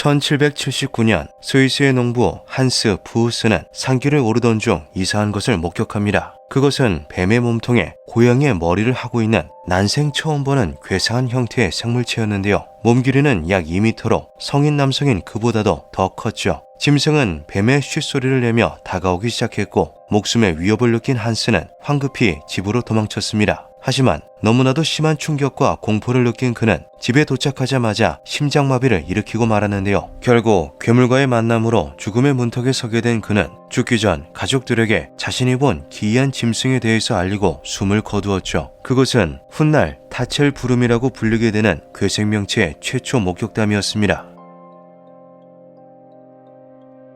1779년 스위스의 농부 한스 부우스는 산길을 오르던 중 이상한 것을 목격합니다. 그것은 뱀의 몸통에 고양이의 머리를 하고 있는 난생 처음 보는 괴상한 형태의 생물체였는데요. 몸 길이는 약 2m로 성인 남성인 그보다도 더 컸죠. 짐승은 뱀의 쉿소리를 내며 다가오기 시작했고 목숨의 위협을 느낀 한스는 황급히 집으로 도망쳤습니다. 하지만 너무나도 심한 충격과 공포를 느낀 그는 집에 도착하자마자 심장마비를 일으키고 말았는데요. 결국 괴물과의 만남으로 죽음의 문턱에 서게 된 그는 죽기 전 가족들에게 자신이 본 기이한 짐승에 대해서 알리고 숨을 거두었죠. 그것은 훗날 타첼 부름이라고 불리게 되는 괴생명체의 최초 목격담이었습니다.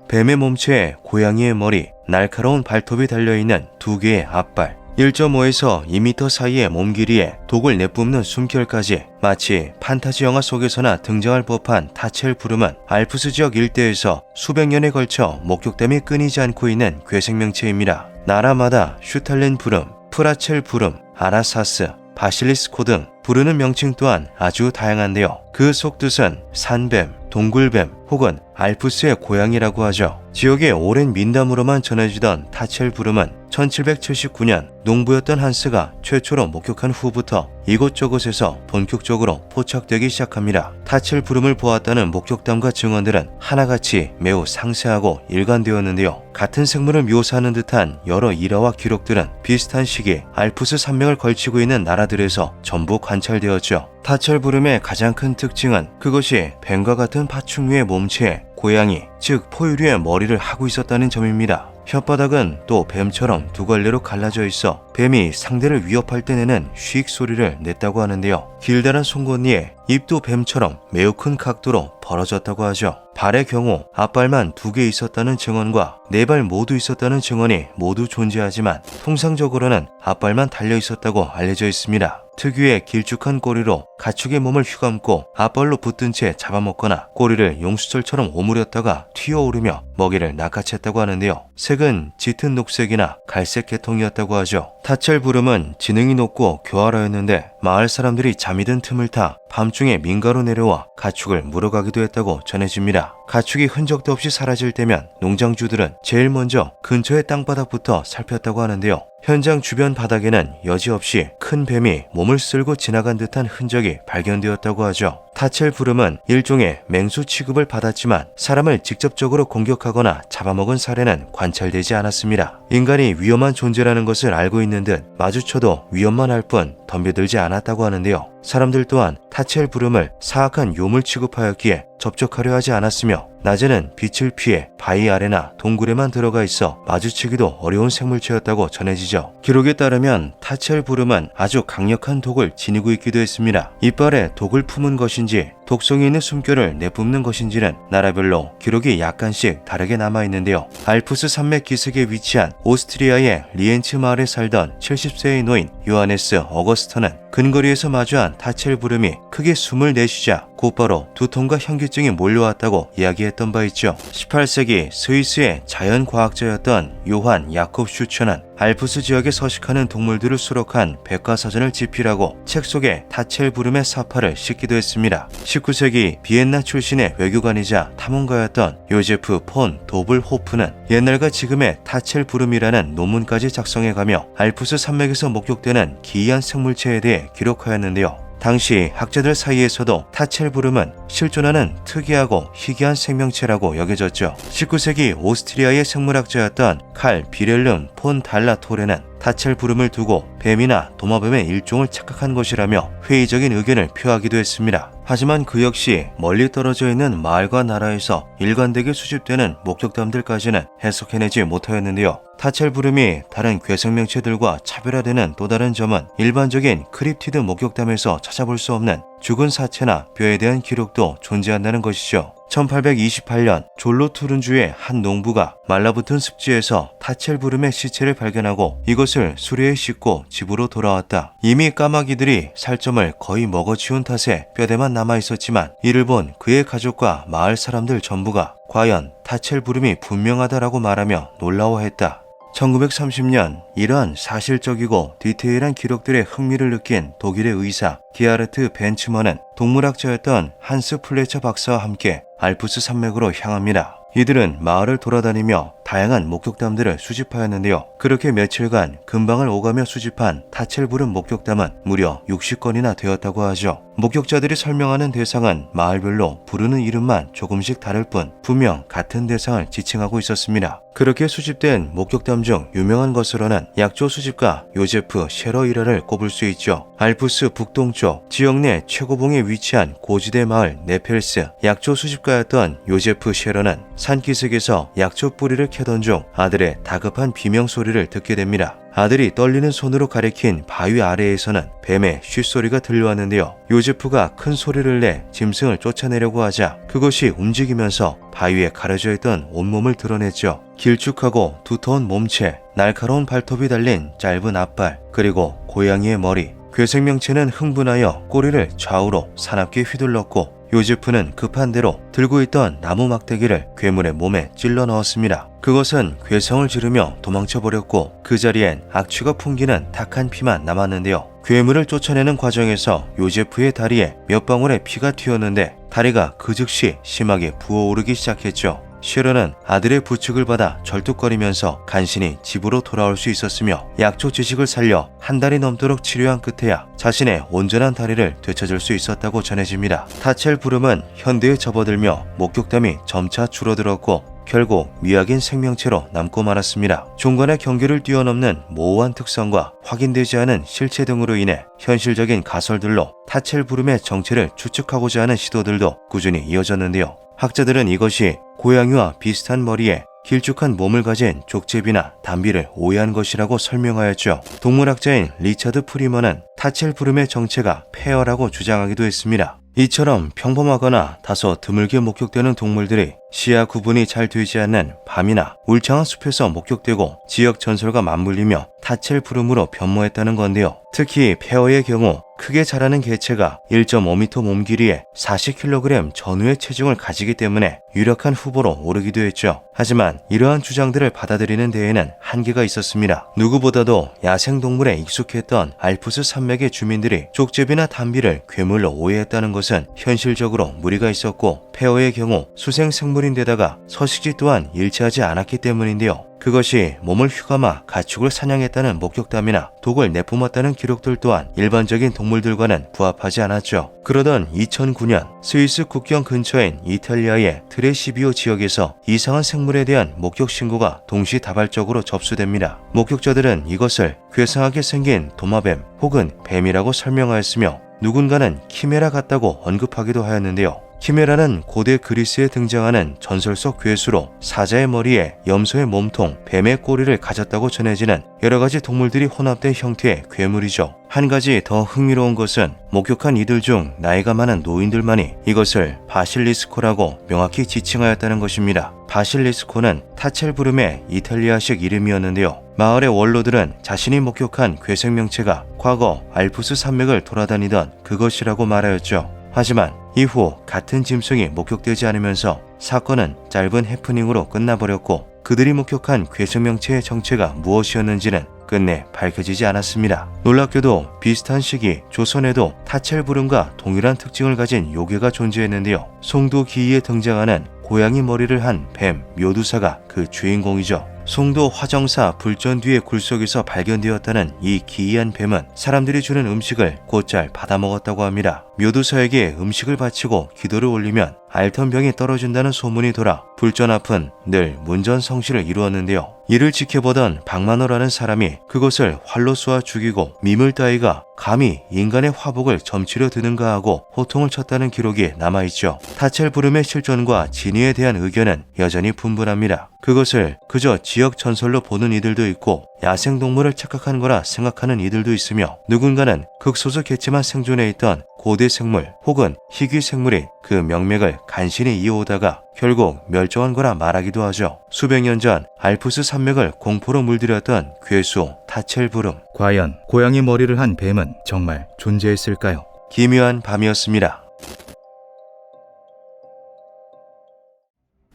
뱀의 몸체에 고양이의 머리, 날카로운 발톱이 달려있는 두 개의 앞발, 1.5에서 2m 사이의 몸 길이에 독을 내뿜는 숨결까지 마치 판타지 영화 속에서나 등장할 법한 타첼 부름은 알프스 지역 일대에서 수백 년에 걸쳐 목격담이 끊이지 않고 있는 괴생명체입니다. 나라마다 슈탈렌 부름, 프라첼 부름, 아라사스, 바실리스코 등 부르는 명칭 또한 아주 다양한데요. 그 속뜻은 산뱀, 동굴뱀 혹은 알프스의 고양이라고 하죠. 지역의 오랜 민담으로만 전해지던 타첼 부름은 1779년 농부였던 한스가 최초로 목격한 후부터 이곳저곳에서 본격적으로 포착되기 시작합니다. 타첼 부름을 보았다는 목격담과 증언들은 하나같이 매우 상세하고 일관되었는데요. 같은 생물을 묘사하는 듯한 여러 일화와 기록들은 비슷한 시기 알프스 산맥을 걸치고 있는 나라들에서 전부 관찰되었죠. 타첼 부름의 가장 큰 특징은 그것이 뱀과 같은 파충류의 몸체에 고양이, 즉 포유류의 머리를 하고 있었다는 점입니다. 혓바닥은 또 뱀처럼 두 갈래로 갈라져 있어 뱀이 상대를 위협할 때 내는 쉬익 소리를 냈다고 하는데요. 길다란 송곳니에 입도 뱀처럼 매우 큰 각도로 벌어졌다고 하죠. 발의 경우 앞발만 2개 있었다는 증언과 4발 모두 있었다는 증언이 모두 존재하지만 통상적으로는 앞발만 달려 있었다고 알려져 있습니다. 특유의 길쭉한 꼬리로 가축의 몸을 휘감고 앞발로 붙든 채 잡아먹거나 꼬리를 용수철처럼 오므렸다가 튀어오르며 먹이를 낚아챘다고 하는데요. 색은 짙은 녹색이나 갈색 계통이었다고 하죠. 타첼 부름은 지능이 높고 교활하였는데 마을 사람들이 잠이 든 틈을 타 밤중에 민가로 내려와 가축을 물어가기도 했다고 전해집니다. 가축이 흔적도 없이 사라질 때면 농장주들은 제일 먼저 근처의 땅바닥부터 살폈다고 하는데요. 현장 주변 바닥에는 여지없이 큰 뱀이 몸을 쓸고 지나간 듯한 흔적이 발견되었다고 하죠. 타첼 부름은 일종의 맹수 취급을 받았지만 사람을 직접적으로 공격하거나 잡아먹은 사례는 관찰되지 않았습니다. 인간이 위험한 존재라는 것을 알고 있는 듯 마주쳐도 위험만 할 뿐 덤벼들지 않았다고 하는데요. 사람들 또한 타첼 부름을 사악한 요물 취급하였기에 접촉하려 하지 않았으며 낮에는 빛을 피해 바위 아래나 동굴에만 들어가 있어 마주치기도 어려운 생물체였다고 전해지죠. 기록에 따르면 타첼 부름은 아주 강력한 독을 지니고 있기도 했습니다. 이빨에 독을 품은 것인지 독성이 있는 숨결을 내뿜는 것인지는 나라별로 기록이 약간씩 다르게 남아있는데요. 알프스 산맥 기슭에 위치한 오스트리아의 리엔츠 마을에 살던 70세의 노인 요하네스 어거스터는 근거리에서 마주한 타첼 부름이 크게 숨을 내쉬자 곧바로 두통과 현기증이 몰려왔다고 이야기했던 바 있죠. 18세기 스위스의 자연과학자였던 요한 야콥 슈처는 알프스 지역에 서식하는 동물들을 수록한 백과사전을 집필하고 책 속에 타첼 부름의 사파를 싣기도 했습니다. 19세기 비엔나 출신의 외교관이자 탐험가였던 요제프 폰 도블호프는 옛날과 지금의 타첼 부름이라는 논문까지 작성해가며 알프스 산맥에서 목격되는 기이한 생물체에 대해 기록하였는데요. 당시 학자들 사이에서도 타첼 부름은 실존하는 특이하고 희귀한 생명체라고 여겨졌죠. 19세기 오스트리아의 생물학자였던 칼 비렐름 폰 달라토레는 타첼 부름을 두고 뱀이나 도마뱀의 일종을 착각한 것이라며 회의적인 의견을 표하기도 했습니다. 하지만 그 역시 멀리 떨어져 있는 마을과 나라에서 일관되게 수집되는 목격담들까지는 해석해내지 못하였는데요. 타첼 부름이 다른 괴생명체들과 차별화되는 또 다른 점은 일반적인 크립티드 목격담에서 찾아볼 수 없는 죽은 사체나 뼈에 대한 기록도 존재한다는 것이죠. 1828년 졸로 투른주의 한 농부가 말라붙은 습지에서 타첼 부름의 시체를 발견하고 이것을 수레에 싣고 집으로 돌아왔다. 이미 까마귀들이 살점을 거의 먹어치운 탓에 뼈대만 남아있었지만 이를 본 그의 가족과 마을 사람들 전부가 과연 타첼 부름이 분명하다라고 말하며 놀라워했다. 1930년 이러한 사실적이고 디테일한 기록들의 흥미를 느낀 독일의 의사 기하르트 벤츠먼은 동물학자였던 한스 플레처 박사와 함께 알프스 산맥으로 향합니다. 이들은 마을을 돌아다니며 다양한 목격담들을 수집하였는데요. 그렇게 며칠간 근방을 오가며 수집한 타첼 부름 목격담은 무려 60건이나 되었다고 하죠. 목격자들이 설명하는 대상은 마을별로 부르는 이름만 조금씩 다를 뿐 분명 같은 대상을 지칭하고 있었습니다. 그렇게 수집된 목격담 중 유명한 것으로는 약초 수집가 요제프 셰러이라를 꼽을 수 있죠. 알프스 북동쪽 지역 내 최고봉에 위치한 고지대 마을 네펠스 약초 수집가였던 요제프 셰러는 산기슭에서 약초 뿌리를 캐던 중 아들의 다급한 비명 소리를 듣게 됩니다. 아들이 떨리는 손으로 가리킨 바위 아래에서는 뱀의 쉿소리가 들려왔는데요. 요제프가 큰 소리를 내 짐승을 쫓아내려고 하자 그것이 움직이면서 바위에 가려져 있던 온몸을 드러냈죠. 길쭉하고 두터운 몸체, 날카로운 발톱이 달린 짧은 앞발, 그리고 고양이의 머리. 괴생명체는 흥분하여 꼬리를 좌우로 사납게 휘둘렀고 요제프는 급한 대로 들고 있던 나무 막대기를 괴물의 몸에 찔러 넣었습니다. 그것은 괴성을 지르며 도망쳐 버렸고 그 자리엔 악취가 풍기는 탁한 피만 남았는데요. 괴물을 쫓아내는 과정에서 요제프의 다리에 몇 방울의 피가 튀었는데 다리가 그 즉시 심하게 부어오르기 시작했죠. 셰러는 아들의 부축을 받아 절뚝거리면서 간신히 집으로 돌아올 수 있었으며 약초 지식을 살려 한 달이 넘도록 치료한 끝에야 자신의 온전한 다리를 되찾을 수 있었다고 전해집니다. 타첼 부름은 현대에 접어들며 목격담이 점차 줄어들었고 결국 미약인 생명체로 남고 말았습니다. 종간의 경계를 뛰어넘는 모호한 특성과 확인되지 않은 실체 등으로 인해 현실적인 가설들로 타첼 부름의 정체를 추측하고자 하는 시도들도 꾸준히 이어졌는데요. 학자들은 이것이 고양이와 비슷한 머리에 길쭉한 몸을 가진 족제비나 담비를 오해한 것이라고 설명하였죠. 동물학자인 리차드 프리먼은 타첼 부름의 정체가 폐허라고 주장하기도 했습니다. 이처럼 평범하거나 다소 드물게 목격되는 동물들이 시야 구분이 잘 되지 않는 밤이나 울창한 숲에서 목격되고 지역 전설과 맞물리며 타첼 부름으로 변모했다는 건데요. 특히 폐허의 경우 크게 자라는 개체가 1.5m 몸 길이에 40kg 전후의 체중을 가지기 때문에 유력한 후보로 오르기도 했죠. 하지만 이러한 주장들을 받아들이는 데에는 한계가 있었습니다. 누구보다도 야생동물에 익숙했던 알프스 산맥의 주민들이 족제비나 담비를 괴물로 오해했다는 것은 현실적으로 무리가 있었고 폐허의 경우 수생생물인데다가 서식지 또한 일치하지 않았기 때문인데요. 그것이 몸을 휘감아 가축을 사냥했다는 목격담이나 독을 내뿜었다는 기록들 또한 일반적인 동물들과는 부합하지 않았죠. 그러던 2009년 스위스 국경 근처인 이탈리아의 트레시비오 지역에서 이상한 생물에 대한 목격 신고가 동시다발적으로 접수됩니다. 목격자들은 이것을 괴상하게 생긴 도마뱀 혹은 뱀이라고 설명하였으며 누군가는 키메라 같다고 언급하기도 하였는데요. 키메라는 고대 그리스에 등장하는 전설 속 괴수로 사자의 머리에 염소의 몸통, 뱀의 꼬리를 가졌다고 전해지는 여러가지 동물들이 혼합된 형태의 괴물이죠. 한 가지 더 흥미로운 것은 목격한 이들 중 나이가 많은 노인들만이 이것을 바실리스코라고 명확히 지칭하였다는 것입니다. 바실리스코는 타첼 부름의 이탈리아식 이름이었는데요. 마을의 원로들은 자신이 목격한 괴생명체가 과거 알프스 산맥을 돌아다니던 그것이라고 말하였죠. 하지만 이후 같은 짐승이 목격되지 않으면서 사건은 짧은 해프닝으로 끝나버렸고 그들이 목격한 괴생명체의 정체가 무엇이었는지는 끝내 밝혀지지 않았습니다. 놀랍게도 비슷한 시기 조선에도 타첼 부름과 동일한 특징을 가진 요괴가 존재했는데요. 송도기이에 등장하는 고양이 머리를 한 뱀 묘두사가 그 주인공이죠. 송도 화정사 불전 뒤의 굴속에서 발견되었다는 이 기이한 뱀은 사람들이 주는 음식을 곧잘 받아먹었다고 합니다. 묘두사에게 음식을 바치고 기도를 올리면 앓던 병이 떨어진다는 소문이 돌아 불전 앞은 늘 문전성시를 이루었는데요. 이를 지켜보던 박만호라는 사람이 그것을 활로 쏘아 죽이고 미물 따위가 감히 인간의 화복을 점치려 드는가 하고 호통을 쳤다는 기록이 남아있죠. 타첼 부름의 실존과 진위에 대한 의견은 여전히 분분합니다. 그것을 그저 지역 전설로 보는 이들도 있고 야생동물을 착각한 거라 생각하는 이들도 있으며 누군가는 극소수겠지만 생존해 있던 고대 생물 혹은 희귀 생물이 그 명맥을 간신히 이어오다가 결국 멸종한 거라 말하기도 하죠. 수백 년 전 알프스 산맥을 공포로 물들였던 괴수 타첼 부름. 과연 고양이 머리를 한 뱀은 정말 존재했을까요? 기묘한 밤이었습니다.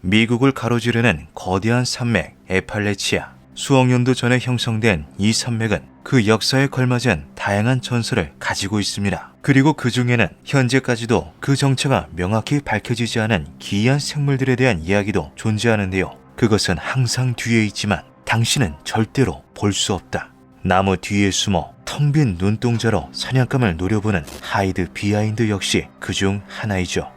미국을 가로지르는 거대한 산맥 에팔레치아. 수억 년도 전에 형성된 이 산맥은 그 역사에 걸맞은 다양한 전설을 가지고 있습니다. 그리고 그 중에는 현재까지도 그 정체가 명확히 밝혀지지 않은 기이한 생물들에 대한 이야기도 존재하는데요. 그것은 항상 뒤에 있지만 당신은 절대로 볼 수 없다. 나무 뒤에 숨어 텅 빈 눈동자로 사냥감을 노려보는 하이드 비하인드 역시 그중 하나이죠.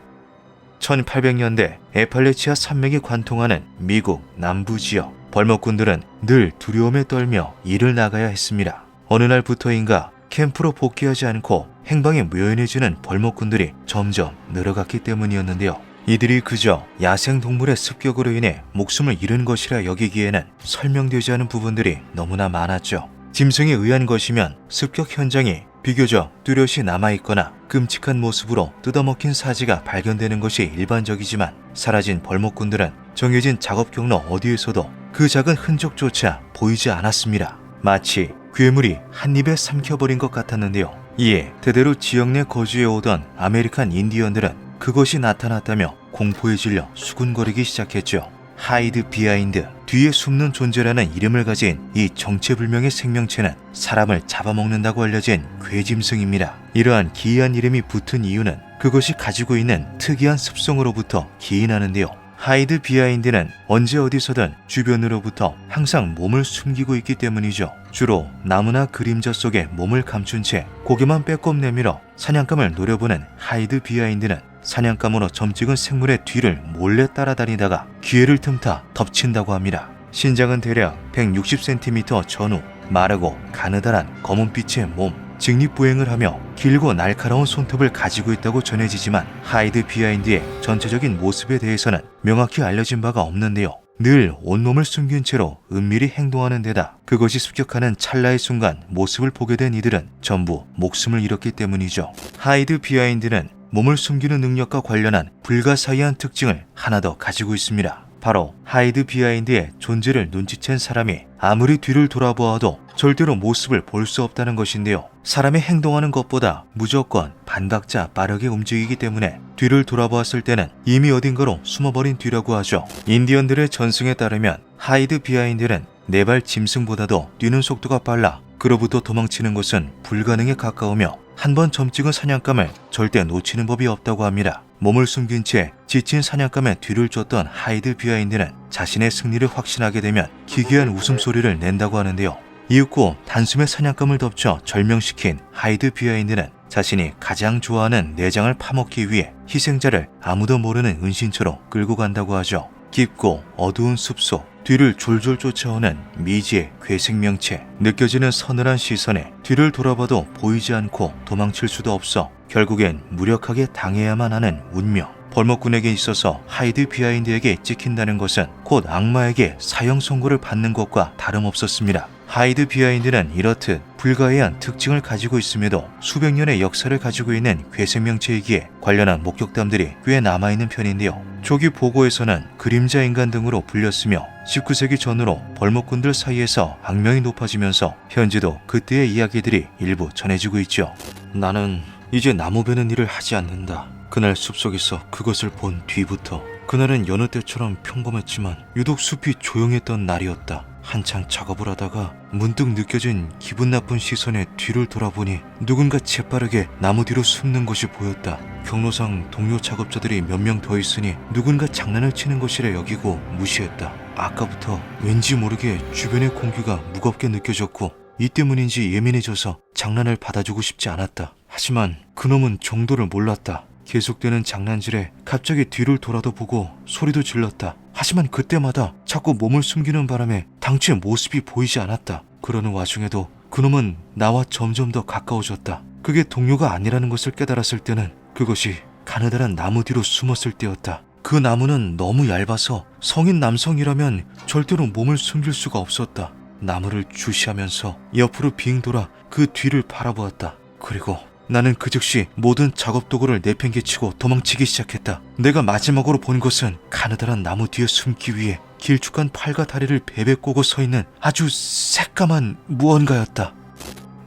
1800년대 에팔레치아 산맥이 관통하는 미국 남부 지역, 벌목꾼들은 늘 두려움에 떨며 일을 나가야 했습니다. 어느 날부터인가 캠프로 복귀하지 않고 행방이 묘연해지는 벌목꾼들이 점점 늘어갔기 때문이었는데요. 이들이 그저 야생동물의 습격으로 인해 목숨을 잃은 것이라 여기기에는 설명되지 않은 부분들이 너무나 많았죠. 짐승에 의한 것이면 습격 현장이 비교적 뚜렷이 남아있거나 끔찍한 모습으로 뜯어먹힌 사지가 발견되는 것이 일반적이지만 사라진 벌목꾼들은 정해진 작업 경로 어디에서도 그 작은 흔적조차 보이지 않았습니다. 마치 괴물이 한 입에 삼켜버린 것 같았는데요. 이에 대대로 지역 내 거주해 오던 아메리칸 인디언들은 그것이 나타났다며 공포에 질려 수군거리기 시작했죠. 하이드 비하인드, 뒤에 숨는 존재라는 이름을 가진 이 정체불명의 생명체는 사람을 잡아먹는다고 알려진 괴짐승입니다. 이러한 기이한 이름이 붙은 이유는 그것이 가지고 있는 특이한 습성으로부터 기인하는데요. 하이드 비하인드는 언제 어디서든 주변으로부터 항상 몸을 숨기고 있기 때문이죠. 주로 나무나 그림자 속에 몸을 감춘 채 고개만 빼꼼 내밀어 사냥감을 노려보는 하이드 비하인드는 사냥감으로 점찍은 생물의 뒤를 몰래 따라다니다가 기회를 틈타 덮친다고 합니다. 신장은 대략 160cm 전후, 마르고 가느다란 검은빛의 몸, 직립보행을 하며 길고 날카로운 손톱을 가지고 있다고 전해지지만 하이드 비하인드의 전체적인 모습에 대해서는 명확히 알려진 바가 없는데요. 늘 온몸을 숨긴 채로 은밀히 행동하는 데다 그것이 습격하는 찰나의 순간 모습을 보게 된 이들은 전부 목숨을 잃었기 때문이죠. 하이드 비하인드는 몸을 숨기는 능력과 관련한 불가사의한 특징을 하나 더 가지고 있습니다. 바로 하이드 비하인드의 존재를 눈치챈 사람이 아무리 뒤를 돌아보아도 절대로 모습을 볼 수 없다는 것인데요. 사람이 행동하는 것보다 무조건 반박자 빠르게 움직이기 때문에 뒤를 돌아보았을 때는 이미 어딘가로 숨어버린 뒤라고 하죠. 인디언들의 전승에 따르면 하이드 비하인드는 네 발 짐승보다도 뛰는 속도가 빨라 그로부터 도망치는 것은 불가능에 가까우며 한 번 점찍은 사냥감을 절대 놓치는 법이 없다고 합니다. 몸을 숨긴 채 지친 사냥감의 뒤를 쫓던 하이드 비하인드는 자신의 승리를 확신하게 되면 기괴한 웃음소리를 낸다고 하는데요. 이윽고 단숨에 사냥감을 덮쳐 절명시킨 하이드 비하인드는 자신이 가장 좋아하는 내장을 파먹기 위해 희생자를 아무도 모르는 은신처로 끌고 간다고 하죠. 깊고 어두운 숲속, 뒤를 졸졸 쫓아오는 미지의 괴생명체, 느껴지는 서늘한 시선에 뒤를 돌아봐도 보이지 않고 도망칠 수도 없어 결국엔 무력하게 당해야만 하는 운명. 벌목꾼에게 있어서 하이드 비하인드에게 찍힌다는 것은 곧 악마에게 사형 선고를 받는 것과 다름없었습니다. 하이드 비하인드는 이렇듯 불가해한 특징을 가지고 있음에도 수백 년의 역사를 가지고 있는 괴생명체이기에 관련한 목격담들이 꽤 남아있는 편인데요. 초기 보고에서는 그림자 인간 등으로 불렸으며 19세기 전후로 벌목꾼들 사이에서 악명이 높아지면서 현재도 그때의 이야기들이 일부 전해지고 있죠. 나는 이제 나무 베는 일을 하지 않는다. 그날 숲속에서 그것을 본 뒤부터 그날은 여느 때처럼 평범했지만 유독 숲이 조용했던 날이었다. 한창 작업을 하다가 문득 느껴진 기분 나쁜 시선에 뒤를 돌아보니 누군가 재빠르게 나무 뒤로 숨는 것이 보였다. 경로상 동료 작업자들이 몇 명 더 있으니 누군가 장난을 치는 것이라 여기고 무시했다. 아까부터 왠지 모르게 주변의 공기가 무겁게 느껴졌고 이 때문인지 예민해져서 장난을 받아주고 싶지 않았다. 하지만 그놈은 정도를 몰랐다. 계속되는 장난질에 갑자기 뒤를 돌아도 보고 소리도 질렀다. 하지만 그때마다 자꾸 몸을 숨기는 바람에 당최 모습이 보이지 않았다. 그러는 와중에도 그놈은 나와 점점 더 가까워졌다. 그게 동료가 아니라는 것을 깨달았을 때는 그것이 가느다란 나무 뒤로 숨었을 때였다. 그 나무는 너무 얇아서 성인 남성이라면 절대로 몸을 숨길 수가 없었다. 나무를 주시하면서 옆으로 빙 돌아 그 뒤를 바라보았다. 그리고 나는 그 즉시 모든 작업 도구를 내팽개치고 도망치기 시작했다. 내가 마지막으로 본 것은 가느다란 나무 뒤에 숨기 위해 길쭉한 팔과 다리를 베베 꼬고 서 있는 아주 새까만 무언가였다.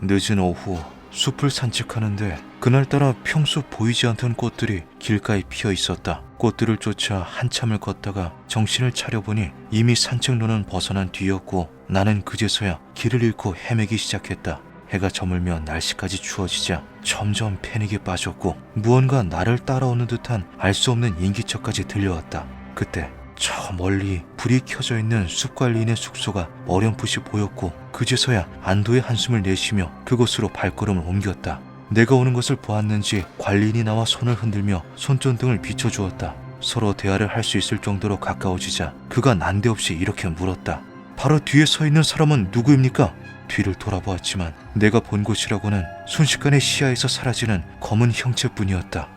늦은 오후 숲을 산책하는데 그날따라 평소 보이지 않던 꽃들이 길가에 피어 있었다. 꽃들을 쫓아 한참을 걷다가 정신을 차려보니 이미 산책로는 벗어난 뒤였고 나는 그제서야 길을 잃고 헤매기 시작했다. 해가 저물며 날씨까지 추워지자 점점 패닉에 빠졌고 무언가 나를 따라오는 듯한 알 수 없는 인기척까지 들려왔다. 그때 저 멀리 불이 켜져 있는 숲관리인의 숙소가 어렴풋이 보였고 그제서야 안도의 한숨을 내쉬며 그곳으로 발걸음을 옮겼다. 내가 오는 것을 보았는지 관리인이 나와 손을 흔들며 손전등을 비춰주었다. 서로 대화를 할 수 있을 정도로 가까워지자 그가 난데없이 이렇게 물었다. 바로 뒤에 서 있는 사람은 누구입니까? 뒤를 돌아보았지만 내가 본 곳이라고는 순식간에 시야에서 사라지는 검은 형체뿐이었다.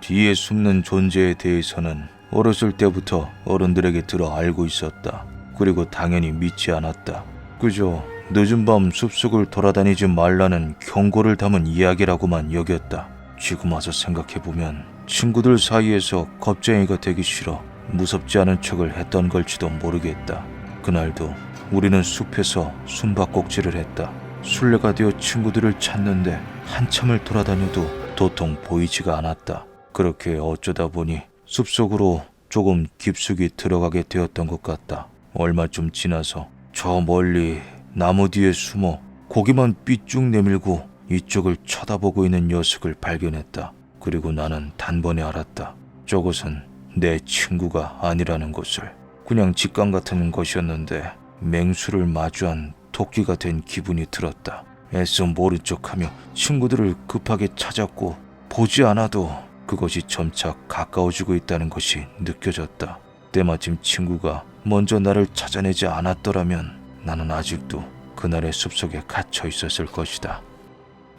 뒤에 숨는 존재에 대해서는 어렸을 때부터 어른들에게 들어 알고 있었다. 그리고 당연히 믿지 않았다. 그저 늦은 밤 숲속을 돌아다니지 말라는 경고를 담은 이야기라고만 여겼다. 지금 와서 생각해보면 친구들 사이에서 겁쟁이가 되기 싫어 무섭지 않은 척을 했던 걸지도 모르겠다. 그날도 우리는 숲에서 숨바꼭질을 했다. 술래가 되어 친구들을 찾는데 한참을 돌아다녀도 도통 보이지가 않았다. 그렇게 어쩌다 보니 숲속으로 조금 깊숙이 들어가게 되었던 것 같다. 얼마쯤 지나서 저 멀리 나무 뒤에 숨어 고개만 삐쭉 내밀고 이쪽을 쳐다보고 있는 녀석을 발견했다. 그리고 나는 단번에 알았다. 저것은 내 친구가 아니라는 것을. 그냥 직감 같은 것이었는데 맹수를 마주한 토끼가 된 기분이 들었다. 애써 모른 척하며 친구들을 급하게 찾았고 보지 않아도 그것이 점차 가까워지고 있다는 것이 느껴졌다. 때마침 친구가 먼저 나를 찾아내지 않았더라면 나는 아직도 그날의 숲속에 갇혀 있었을 것이다.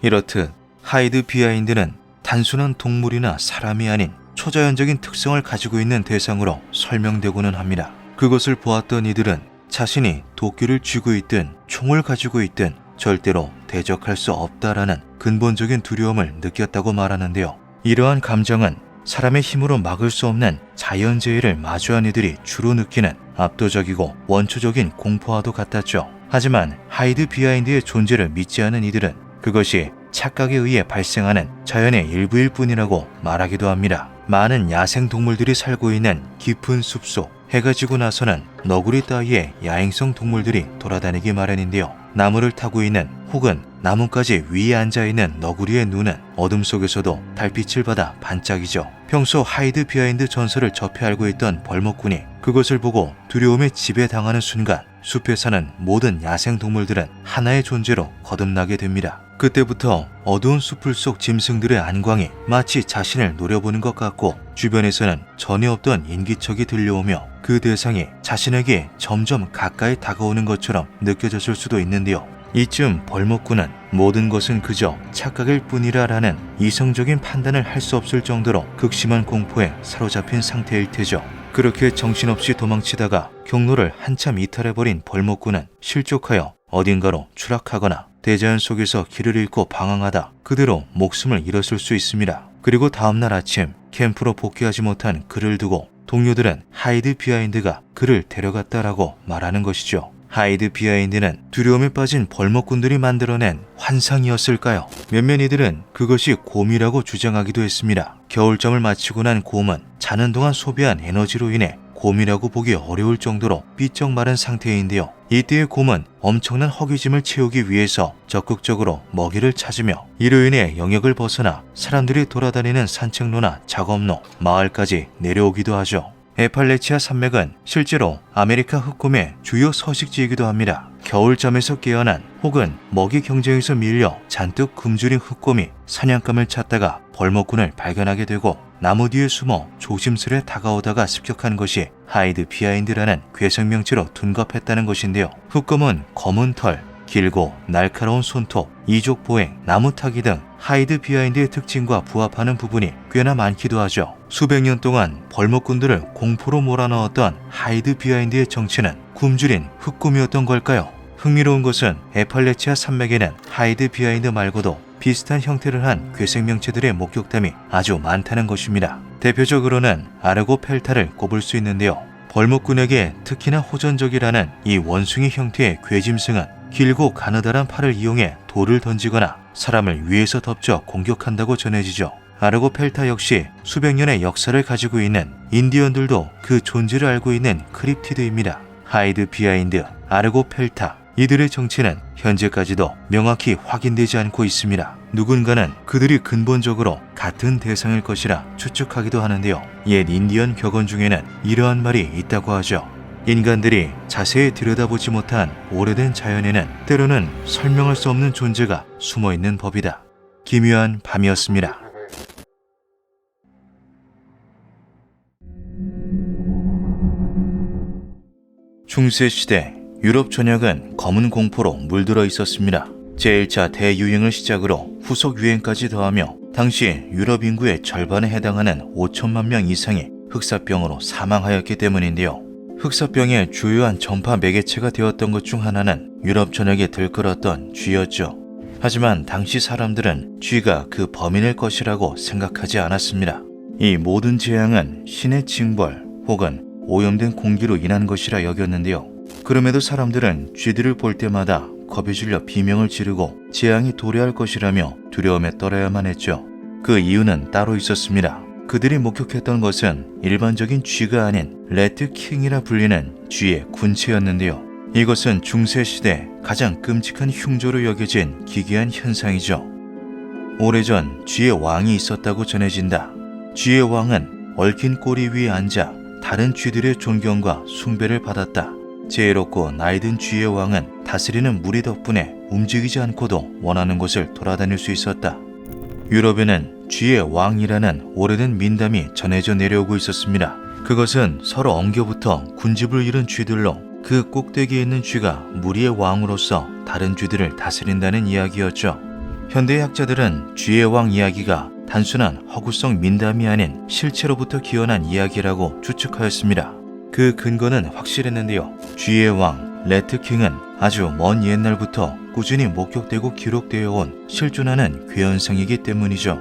이렇듯 하이드 비하인드는 단순한 동물이나 사람이 아닌 초자연적인 특성을 가지고 있는 대상으로 설명되고는 합니다. 그것을 보았던 이들은 자신이 도끼를 쥐고 있든 총을 가지고 있든 절대로 대적할 수 없다라는 근본적인 두려움을 느꼈다고 말하는데요. 이러한 감정은 사람의 힘으로 막을 수 없는 자연재해를 마주한 이들이 주로 느끼는 압도적이고 원초적인 공포와도 같았죠. 하지만 하이드 비하인드의 존재를 믿지 않은 이들은 그것이 착각에 의해 발생하는 자연의 일부일 뿐이라고 말하기도 합니다. 많은 야생 동물들이 살고 있는 깊은 숲속, 해가 지고 나서는 너구리 따위의 야행성 동물들이 돌아다니기 마련인데요. 나무를 타고 있는 혹은 나뭇가지 위에 앉아있는 너구리의 눈은 어둠 속에서도 달빛을 받아 반짝이죠. 평소 하이드 비하인드 전설을 접해 알고 있던 벌목꾼이 그것을 보고 두려움에 지배당하는 순간 숲에 사는 모든 야생 동물들은 하나의 존재로 거듭나게 됩니다. 그때부터 어두운 숲풀 속 짐승들의 안광이 마치 자신을 노려보는 것 같고 주변에서는 전혀 없던 인기척이 들려오며 그 대상이 자신에게 점점 가까이 다가오는 것처럼 느껴졌을 수도 있는데요. 이쯤 벌목꾼은 모든 것은 그저 착각일 뿐이라라는 이성적인 판단을 할 수 없을 정도로 극심한 공포에 사로잡힌 상태일 테죠. 그렇게 정신없이 도망치다가 경로를 한참 이탈해버린 벌목꾼은 실족하여 어딘가로 추락하거나 대자연 속에서 길을 잃고 방황하다 그대로 목숨을 잃었을 수 있습니다. 그리고 다음날 아침 캠프로 복귀하지 못한 그를 두고 동료들은 하이드 비하인드가 그를 데려갔다라고 말하는 것이죠. 하이드 비하인드는 두려움에 빠진 벌목꾼들이 만들어낸 환상이었을까요? 몇몇 이들은 그것이 곰이라고 주장하기도 했습니다. 겨울잠을 마치고 난 곰은 자는 동안 소비한 에너지로 인해 곰이라고 보기 어려울 정도로 삐쩍 마른 상태인데요. 이때의 곰은 엄청난 허기짐을 채우기 위해서 적극적으로 먹이를 찾으며 이로 인해 영역을 벗어나 사람들이 돌아다니는 산책로나 작업로, 마을까지 내려오기도 하죠. 에팔레치아 산맥은 실제로 아메리카 흑곰의 주요 서식지이기도 합니다. 겨울잠에서 깨어난 혹은 먹이 경쟁에서 밀려 잔뜩 굶주린 흑곰이 사냥감을 찾다가 벌목꾼을 발견하게 되고 나무 뒤에 숨어 조심스레 다가오다가 습격한 것이 하이드 비하인드라는 괴생명체로 둔갑했다는 것인데요. 흑곰은 검은 털, 길고 날카로운 손톱, 이족 보행, 나무 타기 등 하이드 비하인드의 특징과 부합하는 부분이 꽤나 많기도 하죠. 수백 년 동안 벌목꾼들을 공포로 몰아넣었던 하이드 비하인드의 정체는 굶주린 흑곰이었던 걸까요? 흥미로운 것은 에팔레치아 산맥에는 하이드 비하인드 말고도 비슷한 형태를 한 괴생명체들의 목격담이 아주 많다는 것입니다. 대표적으로는 아르고펠타를 꼽을 수 있는데요. 벌목꾼에게 특히나 호전적이라는 이 원숭이 형태의 괴짐승은 길고 가느다란 팔을 이용해 돌을 던지거나 사람을 위에서 덮쳐 공격한다고 전해지죠. 아르고펠타 역시 수백 년의 역사를 가지고 있는 인디언들도 그 존재를 알고 있는 크립티드입니다. 하이드 비하인드, 아르고펠타, 이들의 정체는 현재까지도 명확히 확인되지 않고 있습니다. 누군가는 그들이 근본적으로 같은 대상일 것이라 추측하기도 하는데요. 옛 인디언 격언 중에는 이러한 말이 있다고 하죠. 인간들이 자세히 들여다보지 못한 오래된 자연에는 때로는 설명할 수 없는 존재가 숨어있는 법이다. 기묘한 밤이었습니다. 중세시대 유럽 전역은 검은 공포로 물들어 있었습니다. 제1차 대유행을 시작으로 후속 유행까지 더하며 당시 유럽 인구의 절반에 해당하는 5천만 명 이상이 흑사병으로 사망하였기 때문인데요. 흑사병의 주요한 전파 매개체가 되었던 것 중 하나는 유럽 전역에 들끓었던 쥐였죠. 하지만 당시 사람들은 쥐가 그 범인일 것이라고 생각하지 않았습니다. 이 모든 재앙은 신의 징벌 혹은 오염된 공기로 인한 것이라 여겼는데요. 그럼에도 사람들은 쥐들을 볼 때마다 겁에 질려 비명을 지르고 재앙이 도래할 것이라며 두려움에 떨어야만 했죠. 그 이유는 따로 있었습니다. 그들이 목격했던 것은 일반적인 쥐가 아닌 레트킹이라 불리는 쥐의 군체였는데요. 이것은 중세시대 가장 끔찍한 흉조로 여겨진 기괴한 현상이죠. 오래전 쥐의 왕이 있었다고 전해진다. 쥐의 왕은 얽힌 꼬리 위에 앉아 다른 쥐들의 존경과 숭배를 받았다. 지혜롭고 나이든 쥐의 왕은 다스리는 무리 덕분에 움직이지 않고도 원하는 곳을 돌아다닐 수 있었다. 유럽에는 쥐의 왕이라는 오래된 민담이 전해져 내려오고 있었습니다. 그것은 서로 엉겨붙어 군집을 이룬 쥐들로 그 꼭대기에 있는 쥐가 무리의 왕으로서 다른 쥐들을 다스린다는 이야기였죠. 현대의 학자들은 쥐의 왕 이야기가 단순한 허구성 민담이 아닌 실체로부터 기원한 이야기라고 추측하였습니다. 그 근거는 확실했는데요. 쥐의 왕 레트킹은 아주 먼 옛날부터 꾸준히 목격되고 기록되어 온 실존하는 괴현상이기 때문이죠.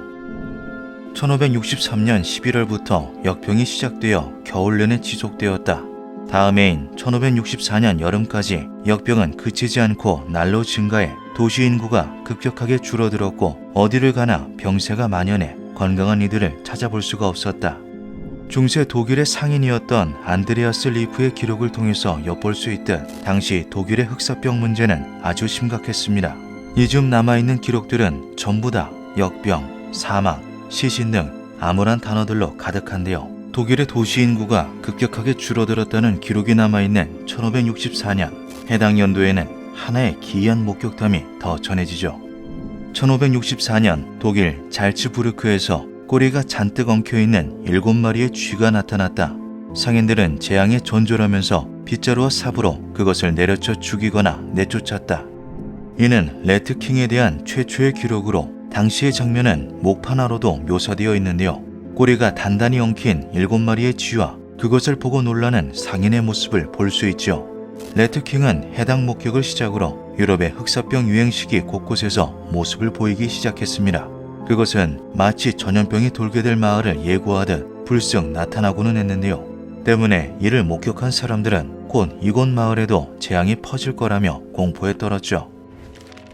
1563년 11월부터 역병이 시작되어 겨울 내내 지속되었다. 다음 해인 1564년 여름까지 역병은 그치지 않고 날로 증가해 도시 인구가 급격하게 줄어들었고 어디를 가나 병세가 만연해 건강한 이들을 찾아볼 수가 없었다. 중세 독일의 상인이었던 안드레아스 리프의 기록을 통해서 엿볼 수 있듯 당시 독일의 흑사병 문제는 아주 심각했습니다. 이쯤 남아있는 기록들은 전부 다 역병, 사망, 시신 등 암울한 단어들로 가득한데요. 독일의 도시 인구가 급격하게 줄어들었다는 기록이 남아있는 1564년, 해당 연도에는 하나의 기이한 목격담이 더 전해지죠. 1564년 독일 잘츠부르크에서 꼬리가 잔뜩 엉켜있는 7마리의 쥐가 나타났다. 상인들은 재앙에 전졸하면서 빗자루와 삽으로 그것을 내려쳐 죽이거나 내쫓았다. 이는 레트킹에 대한 최초의 기록으로 당시의 장면은 목판화로도 묘사되어 있는데요. 꼬리가 단단히 엉킨 7마리의 쥐와 그것을 보고 놀라는 상인의 모습을 볼 수 있죠. 레트킹은 해당 목격을 시작으로 유럽의 흑사병 유행 시기 곳곳에서 모습을 보이기 시작했습니다. 그것은 마치 전염병이 돌게 될 마을을 예고하듯 불쑥 나타나고는 했는데요. 때문에 이를 목격한 사람들은 곧 이곳 마을에도 재앙이 퍼질 거라며 공포에 떨었죠.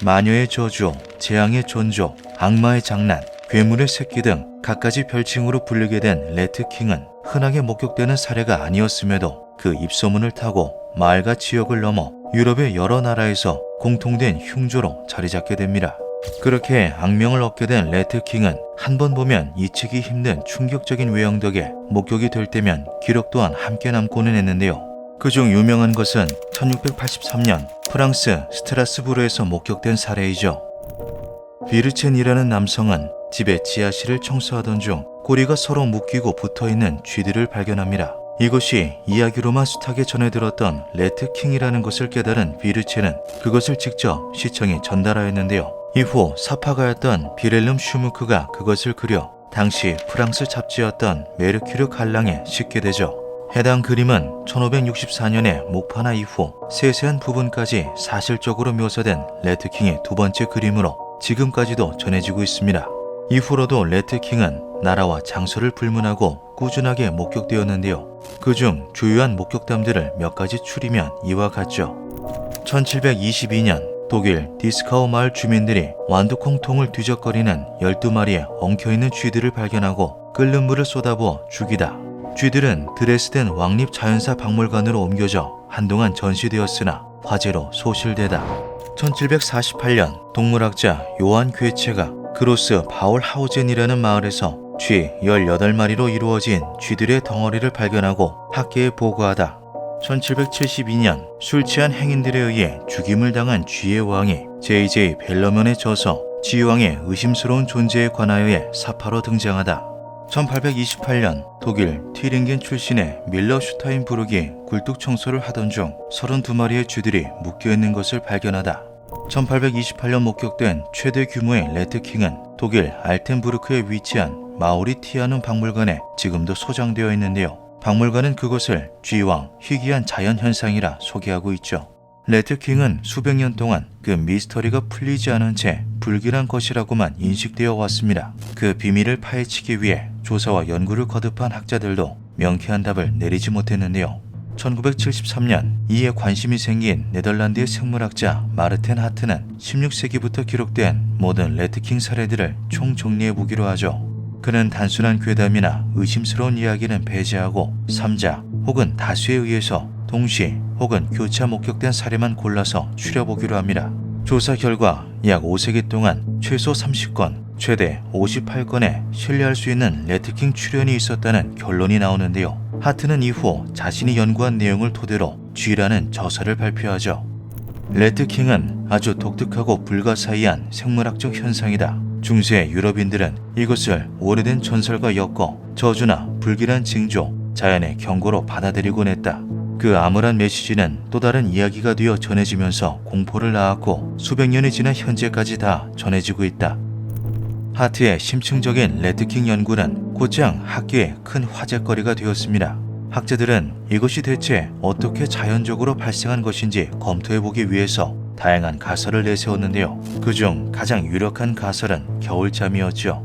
마녀의 저주, 재앙의 존조, 악마의 장난, 괴물의 새끼 등 갖가지 별칭으로 불리게 된 레트킹은 흔하게 목격되는 사례가 아니었음에도 그 입소문을 타고 마을과 지역을 넘어 유럽의 여러 나라에서 공통된 흉조로 자리잡게 됩니다. 그렇게 악명을 얻게 된 레트킹은 한 번 보면 잊히기 힘든 충격적인 외형 덕에 목격이 될 때면 기록 또한 함께 남고는 했는데요. 그중 유명한 것은 1683년 프랑스 스트라스부르에서 목격된 사례이죠. 비르첸이라는 남성은 집의 지하실을 청소하던 중 꼬리가 서로 묶이고 붙어있는 쥐들을 발견합니다. 이것이 이야기로만 숱하게 전해들었던 레트킹이라는 것을 깨달은 비르첸은 그것을 직접 시청에 전달하였는데요. 이후 사파가였던 비렐름 슈무크가 그것을 그려 당시 프랑스 잡지였던 메르큐르 갈랑에 싣게 되죠. 해당 그림은 1564년에 목판화 이후 세세한 부분까지 사실적으로 묘사된 레트킹의 두 번째 그림으로 지금까지도 전해지고 있습니다. 이후로도 레트킹은 나라와 장소를 불문하고 꾸준하게 목격되었는데요. 그중 주요한 목격담들을 몇 가지 추리면 이와 같죠. 1722년 독일 디스카우 마을 주민들이 완두콩통을 뒤적거리는 12마리의 엉켜있는 쥐들을 발견하고 끓는 물을 쏟아부어 죽이다. 쥐들은 드레스덴 왕립 자연사 박물관으로 옮겨져 한동안 전시되었으나 화재로 소실되다. 1748년 동물학자 요한 괴체가 그로스 바울하우젠이라는 마을에서 쥐 18마리로 이루어진 쥐들의 덩어리를 발견하고 학계에 보고하다. 1772년 술 취한 행인들에 의해 죽임을 당한 쥐의 왕이 J.J. 벨러먼에 져서 쥐왕의 의심스러운 존재에 관하여의 사파로 등장하다. 1828년 독일 튀링겐 출신의 밀러 슈타인부르기 굴뚝 청소를 하던 중 32마리의 쥐들이 묶여있는 것을 발견하다. 1828년 목격된 최대 규모의 레트킹은 독일 알텐부르크에 위치한 마우리티아눔 박물관에 지금도 소장되어 있는데요. 박물관은 그것을 쥐왕 희귀한 자연현상이라 소개하고 있죠. 레트킹은 수백 년 동안 그 미스터리가 풀리지 않은 채 불길한 것이라고만 인식되어 왔습니다. 그 비밀을 파헤치기 위해 조사와 연구를 거듭한 학자들도 명쾌한 답을 내리지 못했는데요. 1973년 이에 관심이 생긴 네덜란드의 생물학자 마르텐 하트는 16세기부터 기록된 모든 레트킹 사례들을 총정리해보기로 하죠. 그는 단순한 괴담이나 의심스러운 이야기는 배제하고 3자 혹은 다수에 의해서 동시 혹은 교차 목격된 사례만 골라서 추려보기로 합니다. 조사 결과 약 5세기 동안 최소 30건, 최대 58건의 신뢰할 수 있는 레트킹 출현이 있었다는 결론이 나오는데요. 하트는 이후 자신이 연구한 내용을 토대로 쥐라는 저서를 발표하죠. 레트킹은 아주 독특하고 불가사의한 생물학적 현상이다. 중세 유럽인들은 이것을 오래된 전설과 엮어 저주나 불길한 징조, 자연의 경고로 받아들이곤 했다. 그 암울한 메시지는 또 다른 이야기가 되어 전해지면서 공포를 낳았고 수백 년이 지난 현재까지 다 전해지고 있다. 하트의 심층적인 레트킹 연구는 곧장 학계의 큰 화제거리가 되었습니다. 학자들은 이것이 대체 어떻게 자연적으로 발생한 것인지 검토해보기 위해서 다양한 가설을 내세웠는데요. 그중 가장 유력한 가설은 겨울잠이었죠.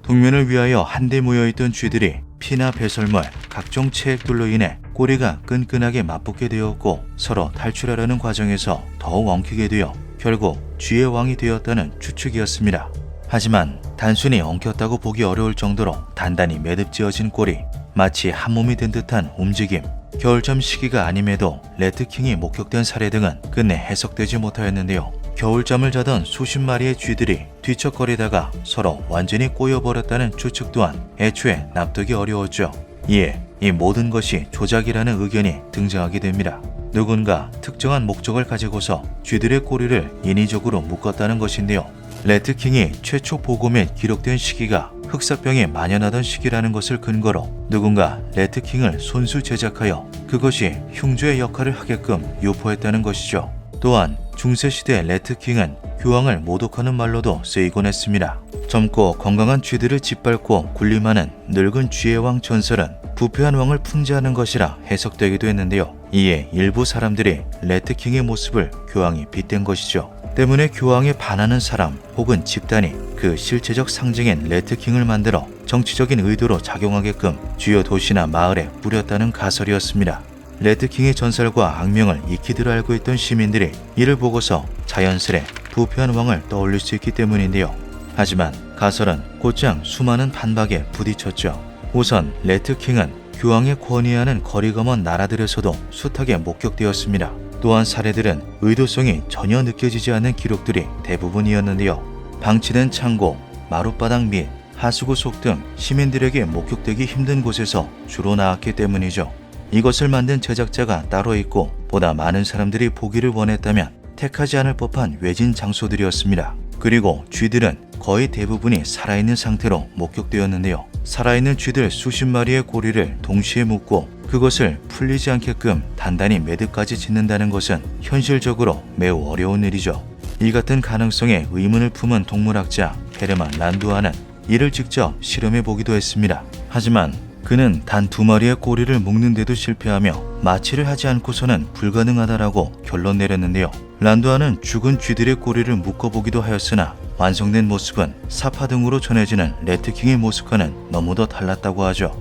동면을 위하여 한데 모여있던 쥐들이 피나 배설물, 각종 체액들로 인해 꼬리가 끈끈하게 맞붙게 되었고 서로 탈출하려는 과정에서 더욱 엉키게 되어 결국 쥐의 왕이 되었다는 추측이었습니다. 하지만 단순히 엉켰다고 보기 어려울 정도로 단단히 매듭지어진 꼬리, 마치 한 몸이 된 듯한 움직임, 겨울잠 시기가 아님에도 레트킹이 목격된 사례 등은 끝내 해석되지 못하였는데요. 겨울잠을 자던 수십 마리의 쥐들이 뒤척거리다가 서로 완전히 꼬여버렸다는 추측 또한 애초에 납득이 어려웠죠. 이에 이 모든 것이 조작이라는 의견이 등장하게 됩니다. 누군가 특정한 목적을 가지고서 쥐들의 꼬리를 인위적으로 묶었다는 것인데요. 레트킹이 최초 보고 및 기록된 시기가 흑사병이 만연하던 시기라는 것을 근거로 누군가 레트킹을 손수 제작하여 그것이 흉조의 역할을 하게끔 유포했다는 것이죠. 또한 중세시대 레트킹은 교황을 모독하는 말로도 쓰이곤 했습니다. 젊고 건강한 쥐들을 짓밟고 군림하는 늙은 쥐의 왕 전설은 부패한 왕을 풍자하는 것이라 해석되기도 했는데요. 이에 일부 사람들이 레트킹의 모습을 교황이 빗댄 것이죠. 때문에 교황에 반하는 사람 혹은 집단이 그 실체적 상징인 레트킹을 만들어 정치적인 의도로 작용하게끔 주요 도시나 마을에 뿌렸다는 가설이었습니다. 레트킹의 전설과 악명을 익히들 알고 있던 시민들이 이를 보고서 자연스레 부패한 왕을 떠올릴 수 있기 때문인데요. 하지만 가설은 곧장 수많은 반박에 부딪혔죠. 우선 레트킹은 교황의 권위하는 거리가 먼 나라들에서도 숱하게 목격되었습니다. 또한 사례들은 의도성이 전혀 느껴지지 않는 기록들이 대부분이었는데요. 방치된 창고, 마룻바닥 및 하수구 속 등 시민들에게 목격되기 힘든 곳에서 주로 나왔기 때문이죠. 이것을 만든 제작자가 따로 있고 보다 많은 사람들이 보기를 원했다면 택하지 않을 법한 외진 장소들이었습니다. 그리고 쥐들은 거의 대부분이 살아있는 상태로 목격되었는데요. 살아있는 쥐들 수십 마리의 고리를 동시에 묶고 그것을 풀리지 않게끔 단단히 매듭까지 짓는다는 것은 현실적으로 매우 어려운 일이죠. 이 같은 가능성에 의문을 품은 동물학자 헤르만 란두아는 이를 직접 실험해 보기도 했습니다. 하지만 그는 단 2마리의 꼬리를 묶는데도 실패하며 마취를 하지 않고서는 불가능하다라고 결론 내렸는데요. 란두아는 죽은 쥐들의 꼬리를 묶어보기도 하였으나 완성된 모습은 사파 등으로 전해지는 레트킹의 모습과는 너무도 달랐다고 하죠.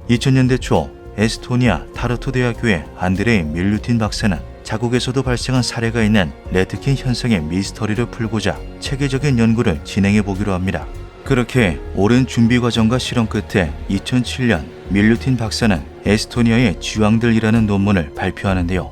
2000년대 초 에스토니아 타르토 대학교의 안드레이 밀루틴 박사는 자국에서도 발생한 사례가 있는 레트킹 현상의 미스터리를 풀고자 체계적인 연구를 진행해 보기로 합니다. 그렇게 오랜 준비 과정과 실험 끝에 2007년 밀루틴 박사는 에스토니아의 쥐왕들이라는 논문을 발표하는데요.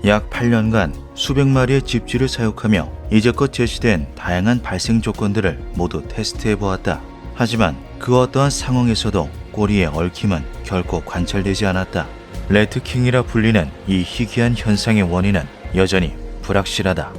약 8년간 수백 마리의 집쥐를 사육하며 이제껏 제시된 다양한 발생 조건들을 모두 테스트해보았다. 하지만 그 어떠한 상황에서도 꼬리의 얽힘은 결코 관찰되지 않았다. 레트킹이라 불리는 이 희귀한 현상의 원인은 여전히 불확실하다.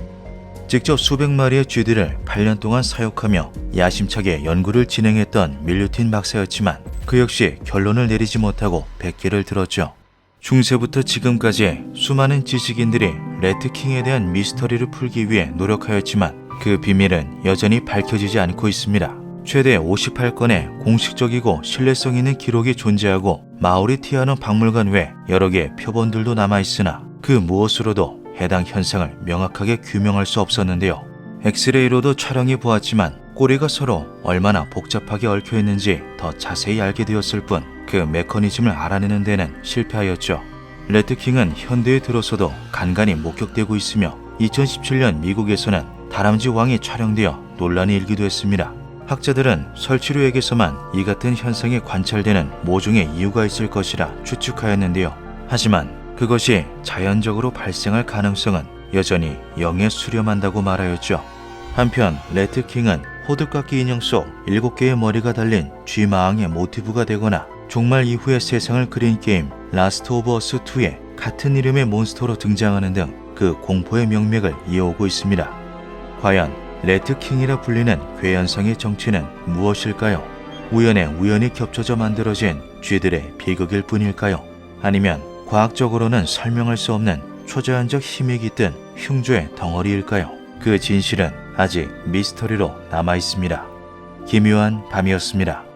직접 수백 마리의 쥐들을 8년 동안 사육하며 야심차게 연구를 진행했던 밀루틴 박사였지만 그 역시 결론을 내리지 못하고 백기를 들었죠. 중세부터 지금까지 수많은 지식인들이 레트킹에 대한 미스터리를 풀기 위해 노력하였지만 그 비밀은 여전히 밝혀지지 않고 있습니다. 최대 58건의 공식적이고 신뢰성 있는 기록이 존재하고 마우리티아노 박물관 외 여러 개의 표본들도 남아있으나 그 무엇으로도 해당 현상을 명확하게 규명할 수 없었는데요. 엑스레이로도 촬영해 보았지만 꼬리가 서로 얼마나 복잡하게 얽혀있는지 더 자세히 알게 되었을 뿐 그 메커니즘을 알아내는 데는 실패하였죠. 레트킹은 현대에 들어서도 간간히 목격되고 있으며 2017년 미국에서는 다람쥐 왕이 촬영되어 논란이 일기도 했습니다. 학자들은 설치류에게서만 이 같은 현상이 관찰되는 모종의 이유가 있을 것이라 추측하였는데요. 하지만 그것이 자연적으로 발생할 가능성은 여전히 영에 수렴한다고 말하였죠. 한편 레트킹은 호두깎이 인형 속 7개의 머리가 달린 쥐마왕의 모티브가 되거나 종말 이후의 세상을 그린 게임 라스트 오브 어스 2에 같은 이름의 몬스터로 등장하는 등 그 공포의 명맥을 이어오고 있습니다. 과연 레트킹이라 불리는 괴현상의 정체는 무엇일까요? 우연에 우연히 겹쳐져 만들어진 쥐들의 비극일 뿐일까요? 아니면 과학적으로는 설명할 수 없는 초자연적 힘이 깃든 흉조의 덩어리일까요? 그 진실은 아직 미스터리로 남아있습니다. 기묘한 밤이었습니다.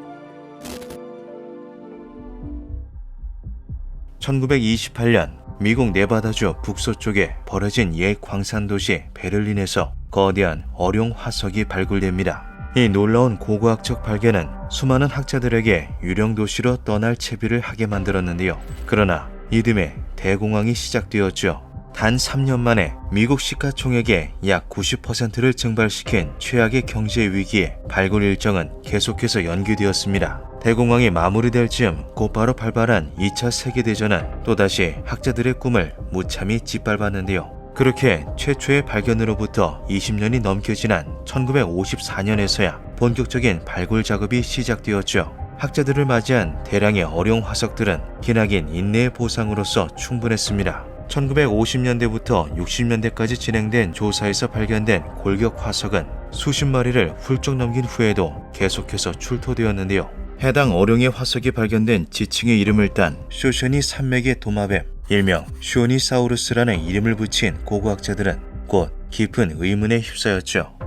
1928년 미국 네바다주 북서쪽에 벌어진 옛 광산도시 베를린에서 거대한 어룡 화석이 발굴됩니다. 이 놀라운 고고학적 발견은 수많은 학자들에게 유령 도시로 떠날 채비를 하게 만들었는데요. 그러나 이듬해 대공황이 시작되었죠. 단 3년 만에 미국 시가총액의 약 90%를 증발시킨 최악의 경제 위기에 발굴 일정은 계속해서 연기되었습니다. 대공황이 마무리될 즈음 곧바로 발발한 2차 세계대전은 또다시 학자들의 꿈을 무참히 짓밟았는데요. 그렇게 최초의 발견으로부터 20년이 넘게 지난 1954년에서야 본격적인 발굴 작업이 시작되었죠. 학자들을 맞이한 대량의 어룡 화석들은 기나긴 인내의 보상으로서 충분했습니다. 1950년대부터 60년대까지 진행된 조사에서 발견된 골격 화석은 수십 마리를 훌쩍 넘긴 후에도 계속해서 출토되었는데요. 해당 어룡의 화석이 발견된 지층의 이름을 딴 쇼셔니 산맥의 도마뱀, 일명 쇼니사우루스라는 이름을 붙인 고고학자들은 곧 깊은 의문에 휩싸였죠.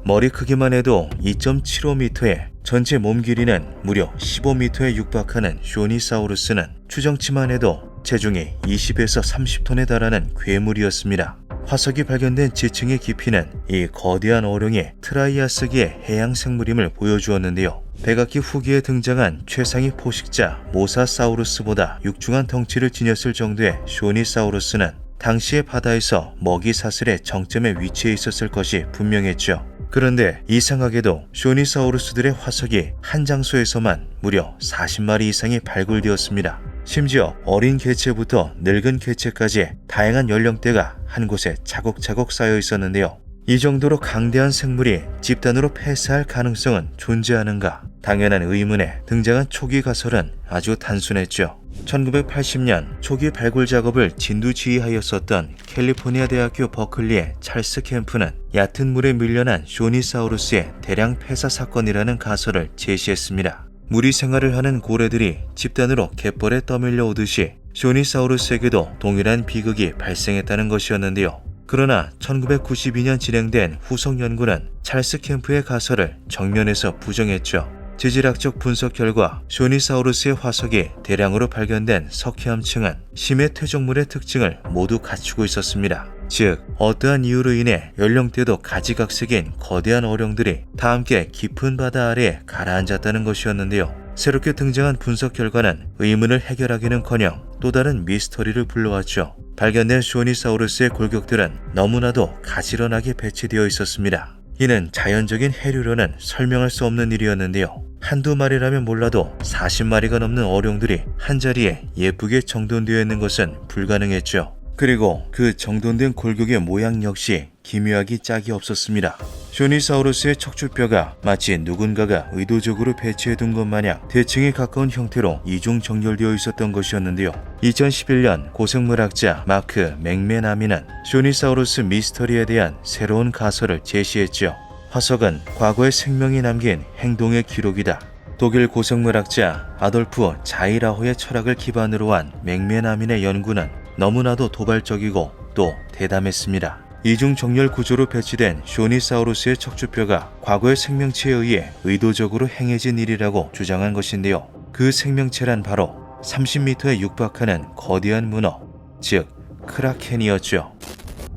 머리 크기만 해도 2.75m에 전체 몸 길이는 무려 15m에 육박하는 쇼니사우루스는 추정치만 해도 체중이 20에서 30톤에 달하는 괴물이었습니다. 화석이 발견된 지층의 깊이는 이 거대한 어룡의 트라이아스기의 해양 생물임을 보여주었는데요. 백악기 후기에 등장한 최상위 포식자 모사사우루스보다 육중한 덩치를 지녔을 정도의 쇼니사우루스는 당시의 바다에서 먹이 사슬의 정점에 위치해 있었을 것이 분명했죠. 그런데 이상하게도 쇼니사우루스들의 화석이 한 장소에서만 무려 40마리 이상이 발굴되었습니다. 심지어 어린 개체부터 늙은 개체까지 다양한 연령대가 한 곳에 차곡차곡 쌓여 있었는데요. 이 정도로 강대한 생물이 집단으로 폐사할 가능성은 존재하는가? 당연한 의문에 등장한 초기 가설은 아주 단순했죠. 1980년 초기 발굴 작업을 진두지휘하였었던 캘리포니아 대학교 버클리의 찰스 캠프는 얕은 물에 밀려난 쇼니사우루스의 대량 폐사 사건이라는 가설을 제시했습니다. 무리 생활을 하는 고래들이 집단으로 갯벌에 떠밀려 오듯이 쇼니사우루스에게도 동일한 비극이 발생했다는 것이었는데요. 그러나 1992년 진행된 후속 연구는 찰스 캠프의 가설을 정면에서 부정했죠. 지질학적 분석 결과 쇼니사우루스의 화석이 대량으로 발견된 석회암층은 심해 퇴적물의 특징을 모두 갖추고 있었습니다. 즉, 어떠한 이유로 인해 연령대도 가지각색인 거대한 어룡들이 다 함께 깊은 바다 아래에 가라앉았다는 것이었는데요. 새롭게 등장한 분석 결과는 의문을 해결하기는커녕 또 다른 미스터리를 불러왔죠. 발견된 쇼니사우루스의 골격들은 너무나도 가지런하게 배치되어 있었습니다. 이는 자연적인 해류로는 설명할 수 없는 일이었는데요. 한두 마리라면 몰라도 40마리가 넘는 어룡들이 한자리에 예쁘게 정돈되어 있는 것은 불가능했죠. 그리고 그 정돈된 골격의 모양 역시 기묘하기 짝이 없었습니다. 쇼니사우루스의 척추뼈가 마치 누군가가 의도적으로 배치해둔 것 마냥 대칭에 가까운 형태로 이중 정렬되어 있었던 것이었는데요. 2011년 고생물학자 마크 맥메나미는 쇼니사우루스 미스터리에 대한 새로운 가설을 제시했죠. 화석은 과거의 생명이 남긴 행동의 기록이다. 독일 고생물학자 아돌프 자이라호의 철학을 기반으로 한 맥메나민의 연구는 너무나도 도발적이고 또 대담했습니다. 이중 정렬 구조로 배치된 쇼니사우루스의 척추뼈가 과거의 생명체에 의해 의도적으로 행해진 일이라고 주장한 것인데요. 그 생명체란 바로 30m에 육박하는 거대한 문어, 즉 크라켄이었죠.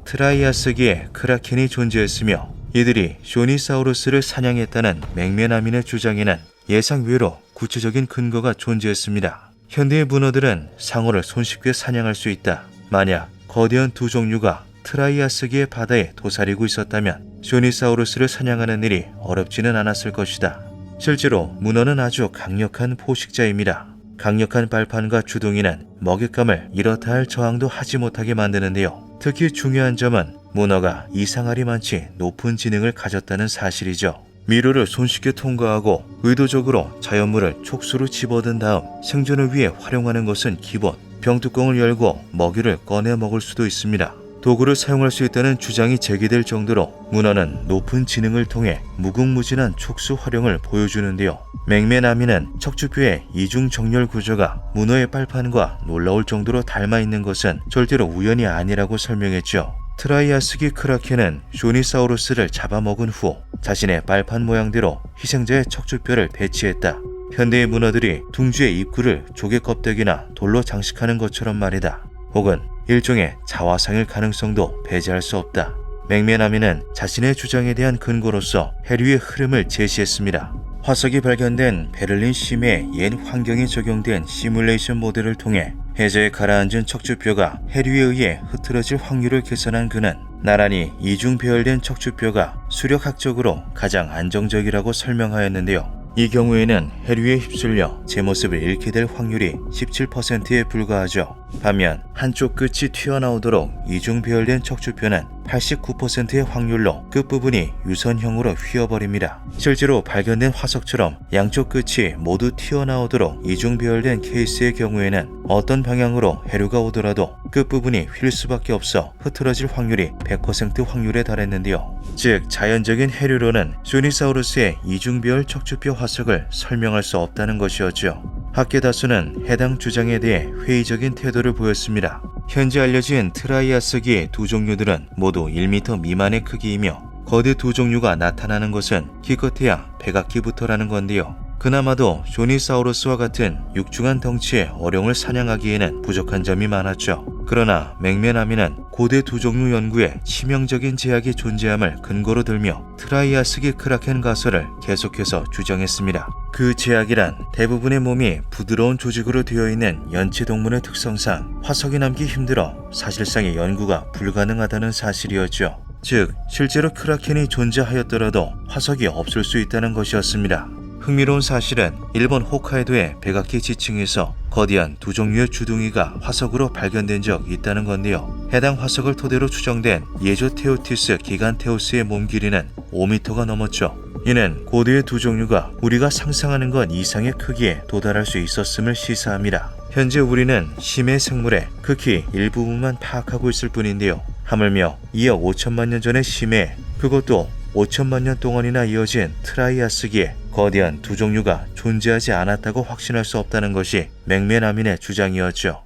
트라이아스기에 크라켄이 존재했으며 이들이 쇼니사우루스를 사냥했다는 맥메나민의 주장에는 예상 외로 구체적인 근거가 존재했습니다. 현대의 문어들은 상어를 손쉽게 사냥할 수 있다. 만약 거대한 두 종류가 트라이아스기의 바다에 도사리고 있었다면 쇼니사우루스를 사냥하는 일이 어렵지는 않았을 것이다. 실제로 문어는 아주 강력한 포식자입니다. 강력한 발판과 주둥이는 먹잇감을 이렇다 할 저항도 하지 못하게 만드는데요. 특히 중요한 점은 문어가 이상하리만치 높은 지능을 가졌다는 사실이죠. 미로를 손쉽게 통과하고 의도적으로 자연물을 촉수로 집어든 다음 생존을 위해 활용하는 것은 기본. 병뚜껑을 열고 먹이를 꺼내 먹을 수도 있습니다. 도구를 사용할 수 있다는 주장이 제기될 정도로 문어는 높은 지능을 통해 무궁무진한 촉수 활용을 보여주는데요. 맥메나미는 척추뼈의 이중 정렬 구조가 문어의 빨판과 놀라울 정도로 닮아 있는 것은 절대로 우연이 아니라고 설명했죠. 트라이아스기 크라켄은 쇼니사우루스를 잡아먹은 후 자신의 빨판 모양대로 희생자의 척추뼈를 배치했다. 현대의 문어들이 둥지의 입구를 조개 껍데기나 돌로 장식하는 것처럼 말이다. 혹은 일종의 자화상일 가능성도 배제할 수 없다. 맥메나미는 자신의 주장에 대한 근거로서 해류의 흐름을 제시했습니다. 화석이 발견된 베를린 심해의 옛 환경에 적용된 시뮬레이션 모델을 통해 해저에 가라앉은 척추뼈가 해류에 의해 흐트러질 확률을 계산한 그는 나란히 이중 배열된 척추뼈가 수력학적으로 가장 안정적이라고 설명하였는데요. 이 경우에는 해류에 휩쓸려 제 모습을 잃게 될 확률이 17%에 불과하죠. 반면 한쪽 끝이 튀어나오도록 이중 배열된 척추뼈는 89%의 확률로 끝부분이 유선형으로 휘어버립니다. 실제로 발견된 화석처럼 양쪽 끝이 모두 튀어나오도록 이중 배열된 케이스의 경우에는 어떤 방향으로 해류가 오더라도 끝부분이 휠 수밖에 없어 흐트러질 확률이 100% 확률에 달했는데요. 즉 자연적인 해류로는 쇼니사우루스의 이중 배열 척추뼈 화석을 설명할 수 없다는 것이었죠. 학계 다수는 해당 주장에 대해 회의적인 태도를 보였습니다. 현재 알려진 트라이아스기의 두 종류들은 모두 1m 미만의 크기이며 거대 두 종류가 나타나는 것은 기껏해야 백악기부터라는 건데요. 그나마도 쇼니사우루스와 같은 육중한 덩치의 어룡을 사냥하기에는 부족한 점이 많았죠. 그러나 맥메나미는 고대 두 종류 연구에 치명적인 제약이 존재함을 근거로 들며 트라이아스기 크라켄 가설을 계속해서 주장했습니다. 그 제약이란 대부분의 몸이 부드러운 조직으로 되어 있는 연체동물의 특성상 화석이 남기 힘들어 사실상의 연구가 불가능하다는 사실이었죠. 즉 실제로 크라켄이 존재하였더라도 화석이 없을 수 있다는 것이었습니다. 흥미로운 사실은 일본 홋카이도의 백악기 지층에서 거대한 두 종류의 주둥이가 화석으로 발견된 적 있다는 건데요. 해당 화석을 토대로 추정된 예조테오티스 기간테우스의 몸 길이는 5m가 넘었죠. 이는 고대의 두 종류가 우리가 상상하는 것 이상의 크기에 도달할 수 있었음을 시사합니다. 현재 우리는 심해 생물의 극히 일부분만 파악하고 있을 뿐인데요. 하물며 2억 5천만 년 전의 심해, 그것도 5천만 년 동안이나 이어진 트라이아스기에 거대한 두 종류가 존재하지 않았다고 확신할 수 없다는 것이 맥메나민의 주장이었죠.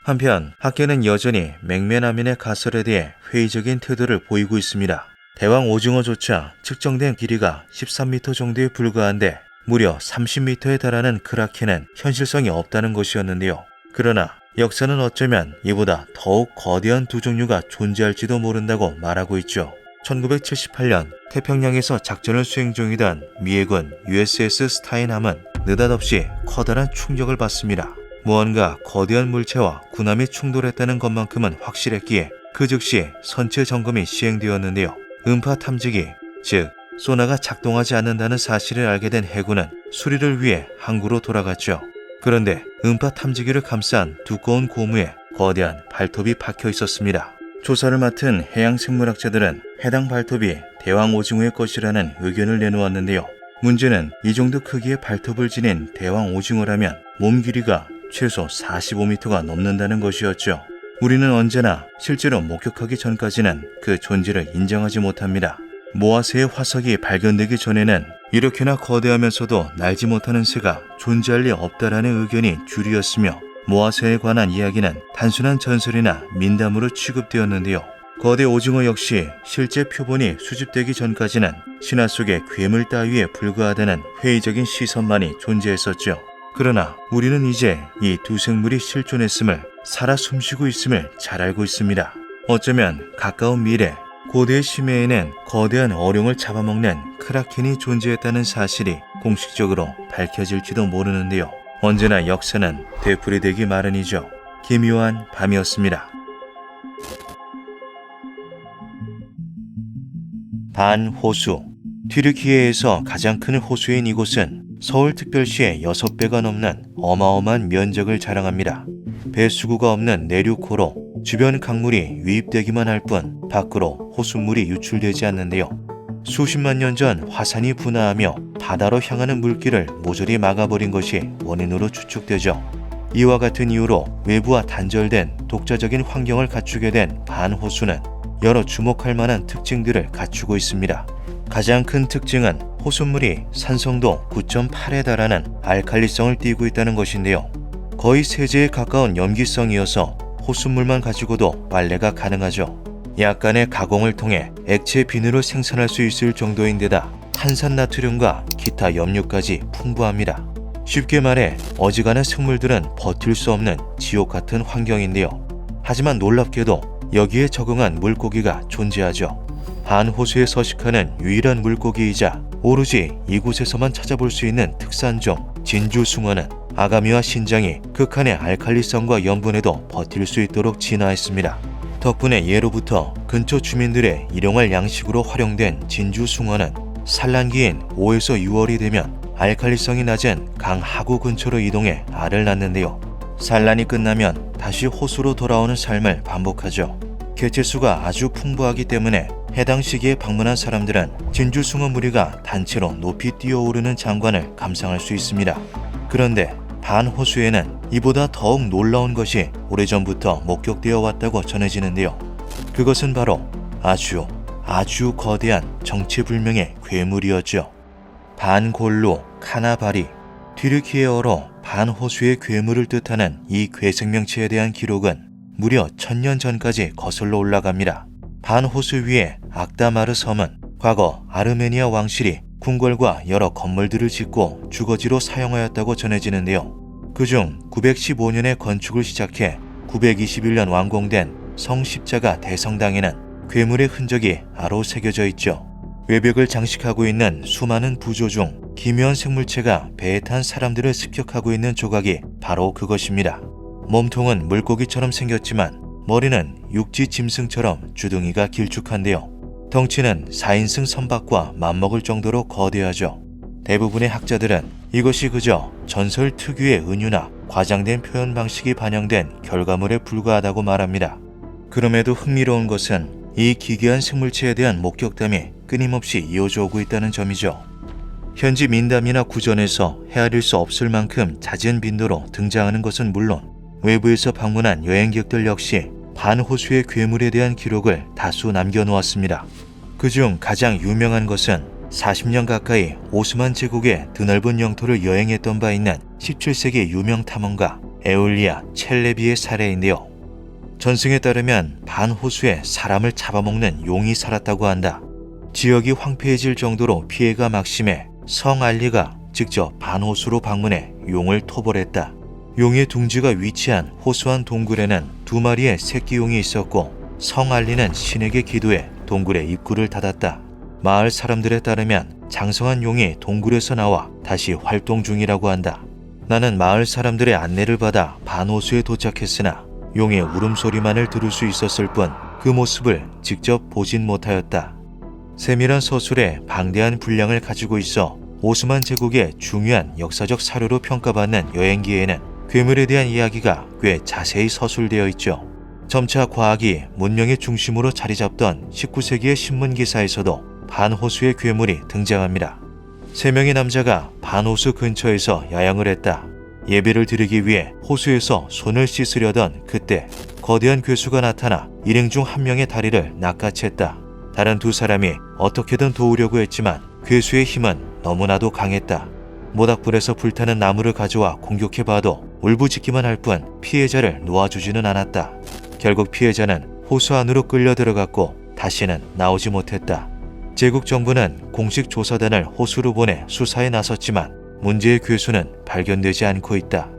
한편 학계는 여전히 맥메나민의 가설에 대해 회의적인 태도를 보이고 있습니다. 대왕 오징어조차 측정된 길이가 13m 정도에 불과한데 무려 30m에 달하는 크라켄은 현실성이 없다는 것이었는데요. 그러나 역사는 어쩌면 이보다 더욱 거대한 두 종류가 존재할지도 모른다고 말하고 있죠. 1978년 태평양에서 작전을 수행 중이던 미해군 USS 스타인함은 느닷없이 커다란 충격을 받습니다. 무언가 거대한 물체와 군함이 충돌했다는 것만큼은 확실했기에 그 즉시 선체 점검이 시행되었는데요. 음파 탐지기, 즉 소나가 작동하지 않는다는 사실을 알게 된 해군은 수리를 위해 항구로 돌아갔죠. 그런데 음파 탐지기를 감싼 두꺼운 고무에 거대한 발톱이 박혀 있었습니다. 조사를 맡은 해양생물학자들은 해당 발톱이 대왕 오징어의 것이라는 의견을 내놓았는데요. 문제는 이 정도 크기의 발톱을 지닌 대왕 오징어라면 몸 길이가 최소 45m가 넘는다는 것이었죠. 우리는 언제나 실제로 목격하기 전까지는 그 존재를 인정하지 못합니다. 모아새의 화석이 발견되기 전에는 이렇게나 거대하면서도 날지 못하는 새가 존재할 리 없다라는 의견이 주류였으며 모아새에 관한 이야기는 단순한 전설이나 민담으로 취급되었는데요. 거대 오징어 역시 실제 표본이 수집되기 전까지는 신화 속의 괴물 따위에 불과하다는 회의적인 시선만이 존재했었죠. 그러나 우리는 이제 이 두 생물이 실존했음을, 살아 숨쉬고 있음을 잘 알고 있습니다. 어쩌면 가까운 미래 고대의 심해에는 거대한 어룡을 잡아먹는 크라켄이 존재했다는 사실이 공식적으로 밝혀질지도 모르는데요. 언제나 역사는 되풀이되기 마련이죠. 기묘한 밤이었습니다. 반호수. 튀르키예에서 가장 큰 호수인 이곳은 서울특별시의 6배가 넘는 어마어마한 면적을 자랑합니다. 배수구가 없는 내륙호로 주변 강물이 유입되기만 할 뿐 밖으로 호수물이 유출되지 않는데요. 수십만 년 전 화산이 분화하며 바다로 향하는 물길을 모조리 막아버린 것이 원인으로 추측되죠. 이와 같은 이유로 외부와 단절된 독자적인 환경을 갖추게 된 반호수는 여러 주목할 만한 특징들을 갖추고 있습니다. 가장 큰 특징은 호수물이 산성도 9.8에 달하는 알칼리성을 띠고 있다는 것인데요. 거의 세제에 가까운 염기성이어서 호수물만 가지고도 빨래가 가능하죠. 약간의 가공을 통해 액체 비누를 생산할 수 있을 정도인데다 탄산나트륨과 기타 염료까지 풍부합니다. 쉽게 말해 어지간한 생물들은 버틸 수 없는 지옥 같은 환경인데요. 하지만 놀랍게도 여기에 적응한 물고기가 존재하죠. 반호수에 서식하는 유일한 물고기이자 오로지 이곳에서만 찾아볼 수 있는 특산종 진주숭어는 아가미와 신장이 극한의 알칼리성과 염분에도 버틸 수 있도록 진화했습니다. 덕분에 예로부터 근처 주민들의 일용할 양식으로 활용된 진주숭어는 산란기인 5에서 6월이 되면 알칼리성이 낮은 강 하구 근처로 이동해 알을 낳는데요. 산란이 끝나면 다시 호수로 돌아오는 삶을 반복하죠. 개체수가 아주 풍부하기 때문에 해당 시기에 방문한 사람들은 진주숭어 무리가 단체로 높이 뛰어오르는 장관을 감상할 수 있습니다. 그런데 반호수에는 이보다 더욱 놀라운 것이 오래전부터 목격되어 왔다고 전해지는데요. 그것은 바로 아주 거대한 정체불명의 괴물이었죠. 반골루 카나바리. 튀르키예어로 반호수의 괴물을 뜻하는 이 괴생명체에 대한 기록은 무려 1000년 전까지 거슬러 올라갑니다. 반호수 위의 악다마르 섬은 과거 아르메니아 왕실이 궁궐과 여러 건물들을 짓고 주거지로 사용하였다고 전해지는데요. 그중 915년에 건축을 시작해 921년 완공된 성십자가 대성당에는 괴물의 흔적이 아로 새겨져 있죠. 외벽을 장식하고 있는 수많은 부조 중 기묘한 생물체가 배에 탄 사람들을 습격하고 있는 조각이 바로 그것입니다. 몸통은 물고기처럼 생겼지만 머리는 육지 짐승처럼 주둥이가 길쭉한데요. 덩치는 4인승 선박과 맞먹을 정도로 거대하죠. 대부분의 학자들은 이것이 그저 전설 특유의 은유나 과장된 표현 방식이 반영된 결과물에 불과하다고 말합니다. 그럼에도 흥미로운 것은 이 기괴한 생물체에 대한 목격담이 끊임없이 이어져 오고 있다는 점이죠. 현지 민담이나 구전에서 헤아릴 수 없을 만큼 잦은 빈도로 등장하는 것은 물론 외부에서 방문한 여행객들 역시 반호수의 괴물에 대한 기록을 다수 남겨놓았습니다. 그중 가장 유명한 것은 40년 가까이 오스만 제국의 드넓은 영토를 여행했던 바 있는 17세기 유명 탐험가 에올리아 첼레비의 사례인데요. 전승에 따르면 반호수에 사람을 잡아먹는 용이 살았다고 한다. 지역이 황폐해질 정도로 피해가 막심해 성 알리가 직접 반호수로 방문해 용을 토벌했다. 용의 둥지가 위치한 호수안 동굴에는 2마리의 새끼 용이 있었고 성 알리는 신에게 기도해 동굴의 입구를 닫았다. 마을 사람들에 따르면 장성한 용이 동굴에서 나와 다시 활동 중이라고 한다. 나는 마을 사람들의 안내를 받아 반호수에 도착했으나 용의 울음소리만을 들을 수 있었을 뿐 그 모습을 직접 보진 못하였다. 세밀한 서술에 방대한 분량을 가지고 있어 오스만 제국의 중요한 역사적 사료로 평가받는 여행기에는 괴물에 대한 이야기가 꽤 자세히 서술되어 있죠. 점차 과학이 문명의 중심으로 자리 잡던 19세기의 신문 기사에서도 반호수의 괴물이 등장합니다. 3명의 남자가 반호수 근처에서 야영을 했다. 예배를 드리기 위해 호수에서 손을 씻으려던 그때 거대한 괴수가 나타나 일행 중 한 명의 다리를 낚아챘다. 다른 2사람이 어떻게든 도우려고 했지만 괴수의 힘은 너무나도 강했다. 모닥불에서 불타는 나무를 가져와 공격해봐도 울부짖기만 할 뿐 피해자를 놓아주지는 않았다. 결국 피해자는 호수 안으로 끌려 들어갔고 다시는 나오지 못했다. 제국 정부는 공식 조사단을 호수로 보내 수사에 나섰지만 문제의 괴수는 발견되지 않고 있다.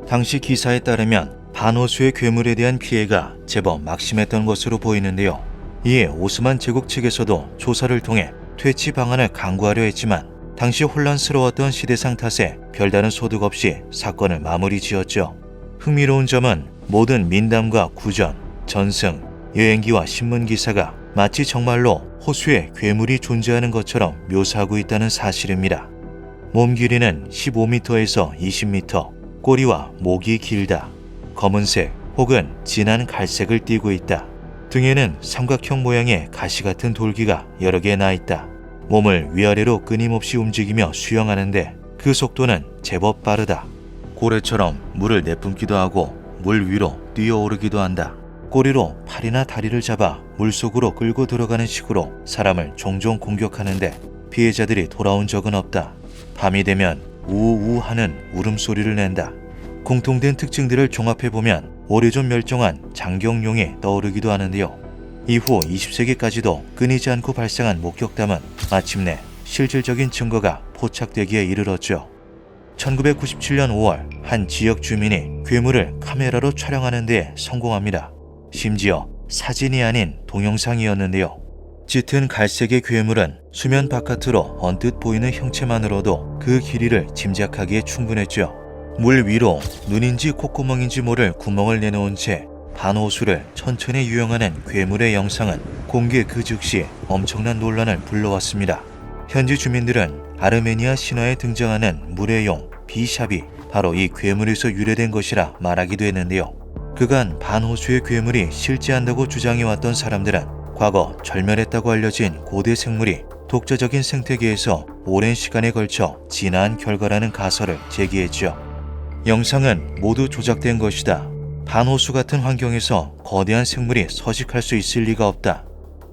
당시 기사에 따르면 반호수의 괴물에 대한 피해가 제법 막심했던 것으로 보이는데요. 이에 오스만 제국 측에서도 조사를 통해 퇴치 방안을 강구하려 했지만 당시 혼란스러웠던 시대상 탓에 별다른 소득 없이 사건을 마무리 지었죠. 흥미로운 점은 모든 민담과 구전, 전승, 여행기와 신문기사가 마치 정말로 호수에 괴물이 존재하는 것처럼 묘사하고 있다는 사실입니다. 몸 길이는 15m에서 20m, 꼬리와 목이 길다. 검은색 혹은 진한 갈색을 띠고 있다. 등에는 삼각형 모양의 가시 같은 돌기가 여러 개 나 있다. 몸을 위아래로 끊임없이 움직이며 수영하는데 그 속도는 제법 빠르다. 고래처럼 물을 내뿜기도 하고 물 위로 뛰어오르기도 한다. 꼬리로 팔이나 다리를 잡아 물속으로 끌고 들어가는 식으로 사람을 종종 공격하는데 피해자들이 돌아온 적은 없다. 밤이 되면 우우우 하는 울음소리를 낸다. 공통된 특징들을 종합해보면 오래전 멸종한 장경룡이 떠오르기도 하는데요. 이후 20세기까지도 끊이지 않고 발생한 목격담은 마침내 실질적인 증거가 포착되기에 이르렀죠. 1997년 5월 한 지역 주민이 괴물을 카메라로 촬영하는 데 성공합니다. 심지어 사진이 아닌 동영상이었는데요. 짙은 갈색의 괴물은 수면 바깥으로 언뜻 보이는 형체만으로도 그 길이를 짐작하기에 충분했죠. 물 위로 눈인지 콧구멍인지 모를 구멍을 내놓은 채 반호수를 천천히 유영하는 괴물의 영상은 공개 그 즉시 엄청난 논란을 불러왔습니다. 현지 주민들은 아르메니아 신화에 등장하는 물의 용 비샵이 바로 이 괴물에서 유래된 것이라 말하기도 했는데요. 그간 반호수의 괴물이 실제한다고 주장해왔던 사람들은 과거 절멸했다고 알려진 고대 생물이 독자적인 생태계에서 오랜 시간에 걸쳐 진화한 결과라는 가설을 제기했죠. 영상은 모두 조작된 것이다. 반호수 같은 환경에서 거대한 생물이 서식할 수 있을 리가 없다.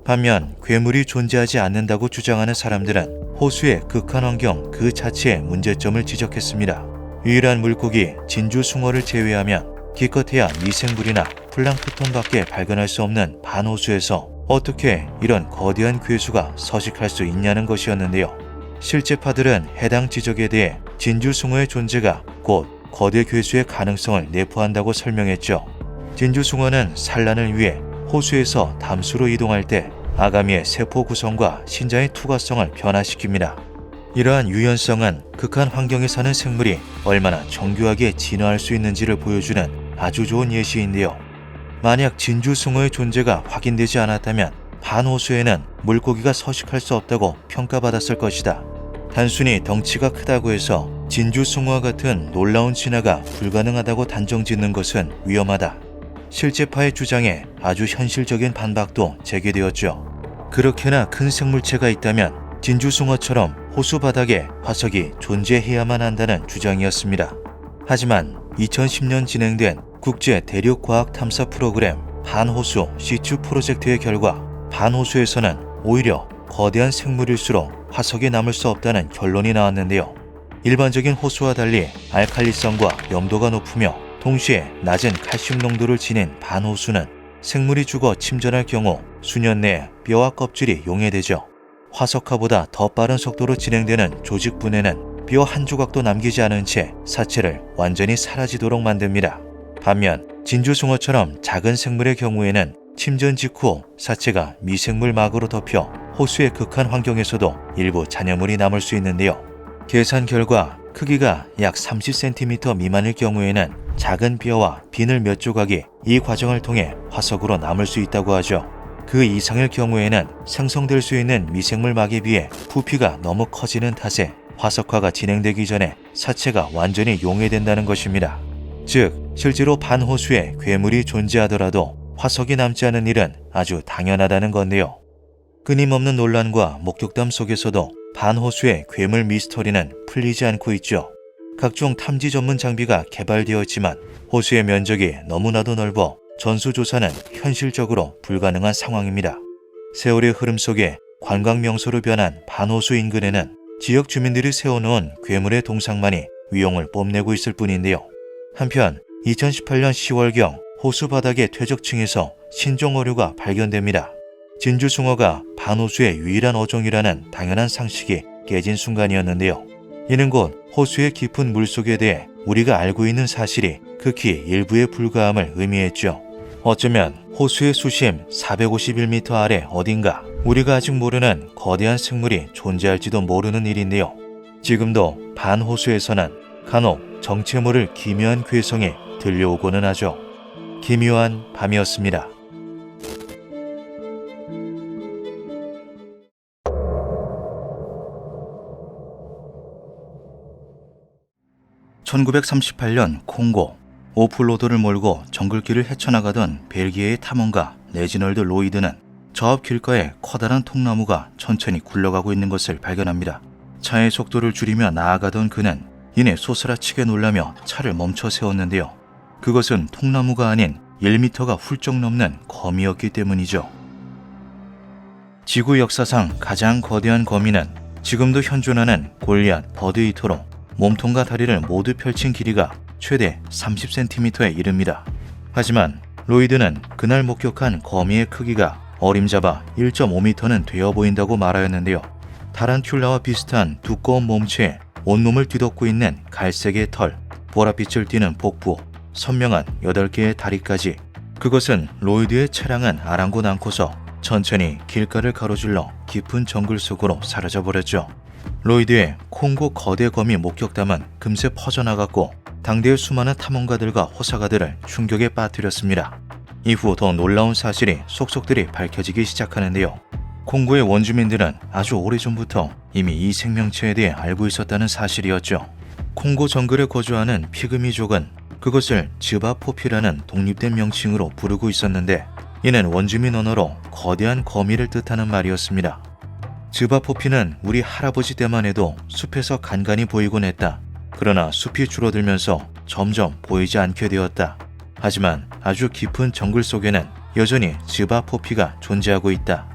반면 괴물이 존재하지 않는다고 주장하는 사람들은 호수의 극한 환경 그 자체의 문제점을 지적했습니다. 유일한 물고기 진주숭어를 제외하면 기껏해야 미생물이나 플랑크톤밖에 발견할 수 없는 반호수에서 어떻게 이런 거대한 괴수가 서식할 수 있냐는 것이었는데요. 실제파들은 해당 지적에 대해 진주숭어의 존재가 곧 거대 괴수의 가능성을 내포한다고 설명했죠. 진주숭어는 산란을 위해 호수에서 담수로 이동할 때 아가미의 세포 구성과 신장의 투과성을 변화시킵니다. 이러한 유연성은 극한 환경에 사는 생물이 얼마나 정교하게 진화할 수 있는지를 보여주는 아주 좋은 예시인데요. 만약 진주숭어의 존재가 확인되지 않았다면 반호수에는 물고기가 서식할 수 없다고 평가받았을 것이다. 단순히 덩치가 크다고 해서 진주숭어와 같은 놀라운 진화가 불가능하다고 단정짓는 것은 위험하다. 실제파의 주장에 아주 현실적인 반박도 제기되었죠. 그렇게나 큰 생물체가 있다면 진주숭어처럼 호수 바닥에 화석이 존재해야만 한다는 주장이었습니다. 하지만 2010년 진행된 국제 대륙과학 탐사 프로그램 반호수 시추 프로젝트의 결과 반호수에서는 오히려 거대한 생물일수록 화석이 남을 수 없다는 결론이 나왔는데요. 일반적인 호수와 달리 알칼리성과 염도가 높으며 동시에 낮은 칼슘 농도를 지닌 반호수는 생물이 죽어 침전할 경우 수년 내에 뼈와 껍질이 용해되죠. 화석화보다 더 빠른 속도로 진행되는 조직 분해는 뼈 한 조각도 남기지 않은 채 사체를 완전히 사라지도록 만듭니다. 반면 진주숭어처럼 작은 생물의 경우에는 침전 직후 사체가 미생물 막으로 덮여 호수의 극한 환경에서도 일부 잔여물이 남을 수 있는데요. 계산 결과 크기가 약 30cm 미만일 경우에는 작은 뼈와 비늘 몇 조각이 이 과정을 통해 화석으로 남을 수 있다고 하죠. 그 이상일 경우에는 생성될 수 있는 미생물 막에 비해 부피가 너무 커지는 탓에 화석화가 진행되기 전에 사체가 완전히 용해된다는 것입니다. 즉 실제로 반호수에 괴물이 존재하더라도 화석이 남지 않은 일은 아주 당연하다는 건데요. 끊임없는 논란과 목격담 속에서도 반호수의 괴물 미스터리는 풀리지 않고 있죠. 각종 탐지 전문 장비가 개발되었지만 호수의 면적이 너무나도 넓어 전수조사는 현실적으로 불가능한 상황입니다. 세월의 흐름 속에 관광 명소로 변한 반호수 인근에는 지역 주민들이 세워놓은 괴물의 동상만이 위용을 뽐내고 있을 뿐인데요. 한편 2018년 10월경 호수 바닥의 퇴적층에서 신종 어류가 발견됩니다. 진주숭어가 반호수의 유일한 어종이라는 당연한 상식이 깨진 순간이었는데요. 이는 곧 호수의 깊은 물속에 대해 우리가 알고 있는 사실이 극히 일부에 불과함을 의미했죠. 어쩌면 호수의 수심 451m 아래 어딘가 우리가 아직 모르는 거대한 생물이 존재할지도 모르는 일인데요. 지금도 반호수에서는 간혹 정체 모를 기묘한 괴성이 들려오고는 하죠. 기묘한 밤이었습니다. (1938년) 콩고 오프로드를 몰고 정글길을 헤쳐나가던 벨기에의 탐험가 레지널드 로이드는 저 앞 길가에 커다란 통나무가 천천히 굴러가고 있는 것을 발견합니다. 차의 속도를 줄이며 나아가던 그는 이내 소스라치게 놀라며 차를 멈춰 세웠는데요. 그것은 통나무가 아닌 1m가 훌쩍 넘는 거미였기 때문이죠. 지구 역사상 가장 거대한 거미는 지금도 현존하는 골리앗 버드이터로 몸통과 다리를 모두 펼친 길이가 최대 30cm에 이릅니다. 하지만 로이드는 그날 목격한 거미의 크기가 어림잡아 1.5m는 되어 보인다고 말하였는데요. 타란툴라와 비슷한 두꺼운 몸체에 온몸을 뒤덮고 있는 갈색의 털, 보랏빛을 띠는 복부, 선명한 8개의 다리까지 그것은 로이드의 차량은 아랑곳 않고서 천천히 길가를 가로질러 깊은 정글 속으로 사라져버렸죠. 로이드의 콩고 거대 거미 목격담은 금세 퍼져나갔고 당대의 수많은 탐험가들과 호사가들을 충격에 빠뜨렸습니다. 이후 더 놀라운 사실이 속속들이 밝혀지기 시작하는데요. 콩고의 원주민들은 아주 오래전부터 이미 이 생명체에 대해 알고 있었다는 사실이었죠. 콩고 정글에 거주하는 피그미족은 그것을 즈바포피라는 독립된 명칭으로 부르고 있었는데 이는 원주민 언어로 거대한 거미를 뜻하는 말이었습니다. 즈바포피는 우리 할아버지 때만 해도 숲에서 간간히 보이곤 했다. 그러나 숲이 줄어들면서 점점 보이지 않게 되었다. 하지만 아주 깊은 정글 속에는 여전히 즈바포피가 존재하고 있다.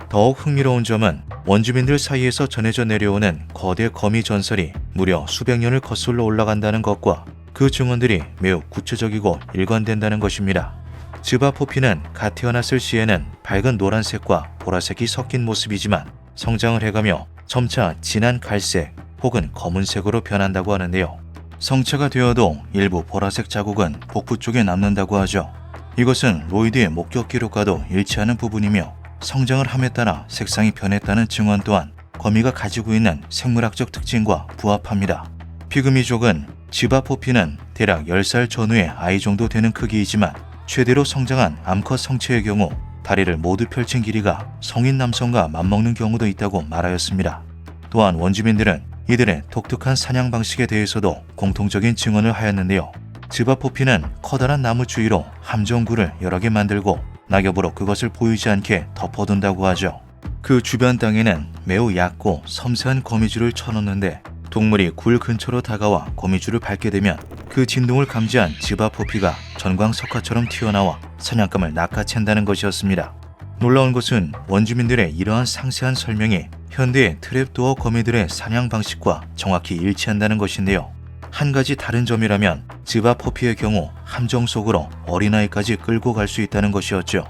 더욱 흥미로운 점은 원주민들 사이에서 전해져 내려오는 거대 거미 전설이 무려 수백 년을 거슬러 올라간다는 것과 그 증언들이 매우 구체적이고 일관된다는 것입니다. 즈바포피는 갓 태어났을 시에는 밝은 노란색과 보라색이 섞인 모습이지만 성장을 해가며 점차 진한 갈색 혹은 검은색으로 변한다고 하는데요. 성체가 되어도 일부 보라색 자국은 복부 쪽에 남는다고 하죠. 이것은 로이드의 목격 기록과도 일치하는 부분이며 성장을 함에 따라 색상이 변했다는 증언 또한 거미가 가지고 있는 생물학적 특징과 부합합니다. 피그미족은 즈바포피는 대략 10살 전후의 아이 정도 되는 크기이지만 최대로 성장한 암컷 성체의 경우 다리를 모두 펼친 길이가 성인 남성과 맞먹는 경우도 있다고 말하였습니다. 또한 원주민들은 이들의 독특한 사냥 방식에 대해서도 공통적인 증언을 하였는데요. 즈바포피는 커다란 나무 주위로 함정구를 여러 개 만들고 낙엽으로 그것을 보이지 않게 덮어둔다고 하죠. 그 주변 땅에는 매우 얕고 섬세한 거미줄을 쳐놓는데 동물이 굴 근처로 다가와 거미줄을 밟게 되면 그 진동을 감지한 즈바포피가 전광석화처럼 튀어나와 사냥감을 낚아챈다는 것이었습니다. 놀라운 것은 원주민들의 이러한 상세한 설명이 현대의 트랩도어 거미들의 사냥 방식과 정확히 일치한다는 것인데요. 한 가지 다른 점이라면 즈바포피의 경우 함정 속으로 어린아이까지 끌고 갈 수 있다는 것이었죠.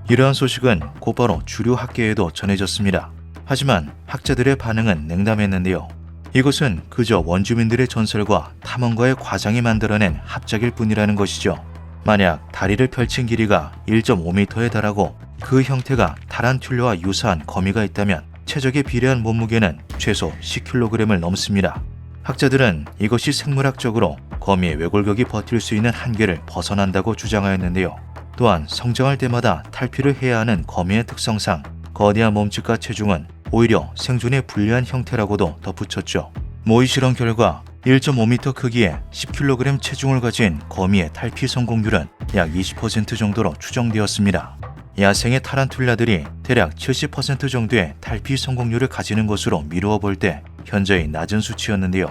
이러한 소식은 곧바로 주류 학계에도 전해졌습니다. 하지만 학자들의 반응은 냉담했는데요. 이것은 그저 원주민들의 전설과 탐험가의 과장이 만들어낸 합작일 뿐이라는 것이죠. 만약 다리를 펼친 길이가 1.5m에 달하고 그 형태가 타란툴라와 유사한 거미가 있다면 체적에 비례한 몸무게는 최소 10kg을 넘습니다. 학자들은 이것이 생물학적으로 거미의 외골격이 버틸 수 있는 한계를 벗어난다고 주장하였는데요. 또한 성장할 때마다 탈피를 해야 하는 거미의 특성상 거대한 몸집과 체중은 오히려 생존에 불리한 형태라고도 덧붙였죠. 모의 실험 결과 1.5m 크기에 10kg 체중을 가진 거미의 탈피 성공률은 약 20% 정도로 추정되었습니다. 야생의 타란툴라들이 대략 70% 정도의 탈피 성공률을 가지는 것으로 미루어 볼 때 현저히 낮은 수치였는데요.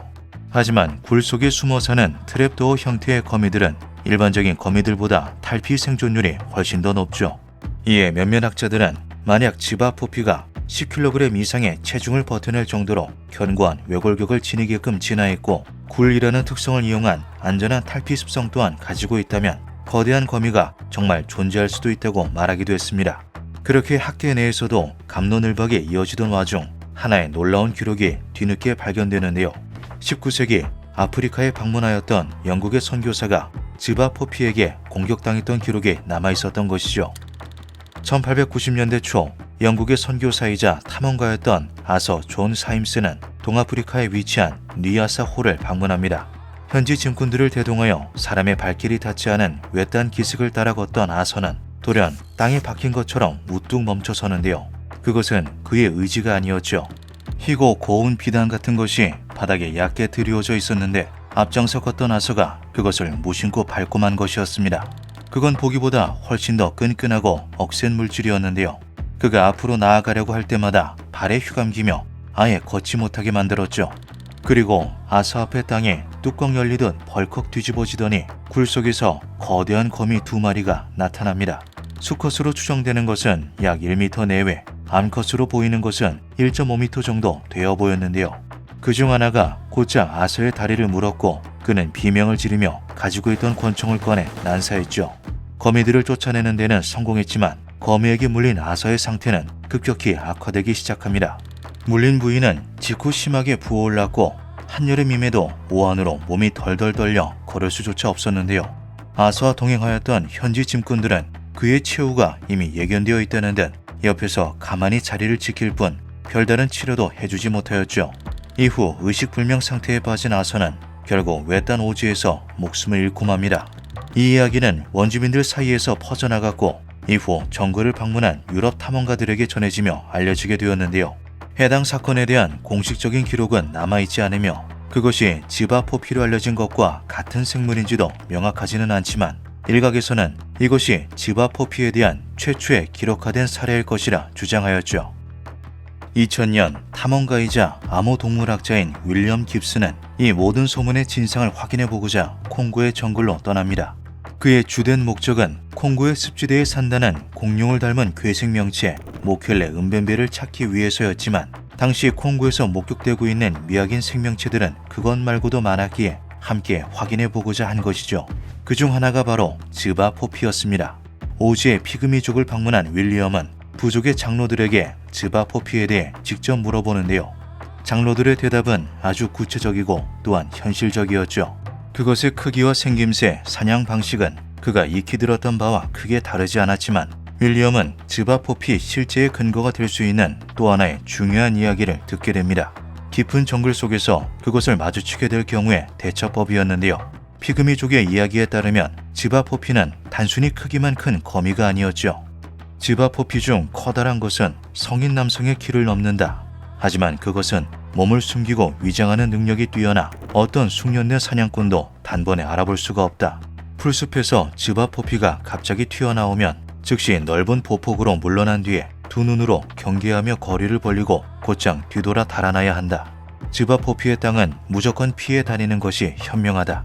하지만 굴 속에 숨어 사는 트랩도어 형태의 거미들은 일반적인 거미들보다 탈피 생존율이 훨씬 더 높죠. 이에 몇몇 학자들은 만약 지바포피가 10kg 이상의 체중을 버텨낼 정도로 견고한 외골격을 지니게끔 진화했고 굴이라는 특성을 이용한 안전한 탈피 습성 또한 가지고 있다면 거대한 거미가 정말 존재할 수도 있다고 말하기도 했습니다. 그렇게 학계 내에서도 갑론을박에 이어지던 와중 하나의 놀라운 기록이 뒤늦게 발견되는데요. 19세기 아프리카에 방문하였던 영국의 선교사가 지바포피에게 공격당했던 기록이 남아있었던 것이죠. 1890년대 초 영국의 선교사이자 탐험가였던 아서 존 사임스는 동아프리카에 위치한 니아사 홀을 방문합니다. 현지 짐꾼들을 대동하여 사람의 발길이 닿지 않은 외딴 기슭을 따라 걷던 아서는 돌연 땅에 박힌 것처럼 우뚝 멈춰서는데요. 그것은 그의 의지가 아니었죠. 희고 고운 비단 같은 것이 바닥에 얕게 드리워져 있었는데 앞장서 걷던 아서가 그것을 무심코 밟고 만 것이었습니다. 그건 보기보다 훨씬 더 끈끈하고 억센 물질이었는데요. 그가 앞으로 나아가려고 할 때마다 발에 휘감기며 아예 걷지 못하게 만들었죠. 그리고 아서 앞의 땅에 뚜껑 열리듯 벌컥 뒤집어지더니 굴 속에서 거대한 거미 2마리가 나타납니다. 수컷으로 추정되는 것은 약 1m 내외, 암컷으로 보이는 것은 1.5m 정도 되어 보였는데요. 그중 하나가 곧장 아서의 다리를 물었고 그는 비명을 지르며 가지고 있던 권총을 꺼내 난사했죠. 거미들을 쫓아내는 데는 성공했지만 거미에게 물린 아서의 상태는 급격히 악화되기 시작합니다. 물린 부위는 직후 심하게 부어올랐고 한여름임에도 오한으로 몸이 덜덜 떨려 걸을 수조차 없었는데요. 아서와 동행하였던 현지 짐꾼들은 그의 최후가 이미 예견되어 있다는 듯 옆에서 가만히 자리를 지킬 뿐 별다른 치료도 해주지 못하였죠. 이후 의식불명 상태에 빠진 아서는 결국 외딴 오지에서 목숨을 잃고 맙니다. 이 이야기는 원주민들 사이에서 퍼져나갔고 이후 정글을 방문한 유럽 탐험가들에게 전해지며 알려지게 되었는데요. 해당 사건에 대한 공식적인 기록은 남아있지 않으며 그것이 지바포피로 알려진 것과 같은 생물인지도 명확하지는 않지만 일각에서는 이것이 지바포피에 대한 최초의 기록화된 사례일 것이라 주장하였죠. 2000년 탐험가이자 암호동물학자인 윌리엄 깁스는 이 모든 소문의 진상을 확인해보고자 콩고의 정글로 떠납니다. 그의 주된 목적은 콩고의 습지대에 산다는 공룡을 닮은 괴생명체 모켈레 은벤베를 찾기 위해서였지만 당시 콩고에서 목격되고 있는 미확인 생명체들은 그것 말고도 많았기에 함께 확인해보고자 한 것이죠. 그중 하나가 바로 지바포피였습니다. 오지의 피그미족을 방문한 윌리엄은 부족의 장로들에게 지바포피에 대해 직접 물어보는데요. 장로들의 대답은 아주 구체적이고 또한 현실적이었죠. 그것의 크기와 생김새, 사냥 방식은 그가 익히 들었던 바와 크게 다르지 않았지만 윌리엄은 지바포피 실제의 근거가 될 수 있는 또 하나의 중요한 이야기를 듣게 됩니다. 깊은 정글 속에서 그것을 마주치게 될 경우의 대처법이었는데요. 피그미족의 이야기에 따르면 지바포피는 단순히 크기만 큰 거미가 아니었죠. 지바포피 중 커다란 것은 성인 남성의 키를 넘는다. 하지만 그것은 몸을 숨기고 위장하는 능력이 뛰어나 어떤 숙련된 사냥꾼도 단번에 알아볼 수가 없다. 풀숲에서 지바포피가 갑자기 튀어나오면 즉시 넓은 보폭으로 물러난 뒤에 두 눈으로 경계하며 거리를 벌리고 곧장 뒤돌아 달아나야 한다. 지바포피의 땅은 무조건 피해 다니는 것이 현명하다.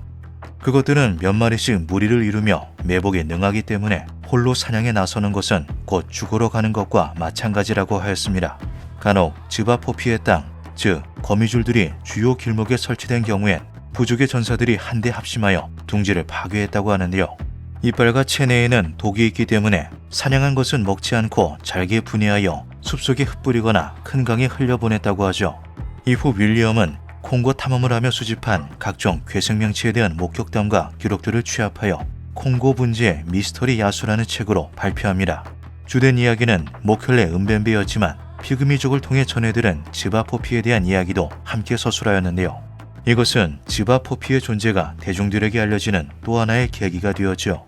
그것들은 몇 마리씩 무리를 이루며 매복에 능하기 때문에 홀로 사냥에 나서는 것은 곧 죽으러 가는 것과 마찬가지라고 하였습니다. 간혹 지바포피의 땅, 즉 거미줄들이 주요 길목에 설치된 경우엔 부족의 전사들이 한데 합심하여 둥지를 파괴했다고 하는데요. 이빨과 체내에는 독이 있기 때문에 사냥한 것은 먹지 않고 잘게 분해하여 숲속에 흩뿌리거나 큰 강에 흘려보냈다고 하죠. 이후 윌리엄은 콩고 탐험을 하며 수집한 각종 괴생명체에 대한 목격담과 기록들을 취합하여 콩고 분지의 미스터리 야수라는 책으로 발표합니다. 주된 이야기는 모켈레 은벤베였지만 피그미족을 통해 전해들은 지바포피에 대한 이야기도 함께 서술하였는데요. 이것은 지바포피의 존재가 대중들에게 알려지는 또 하나의 계기가 되었죠.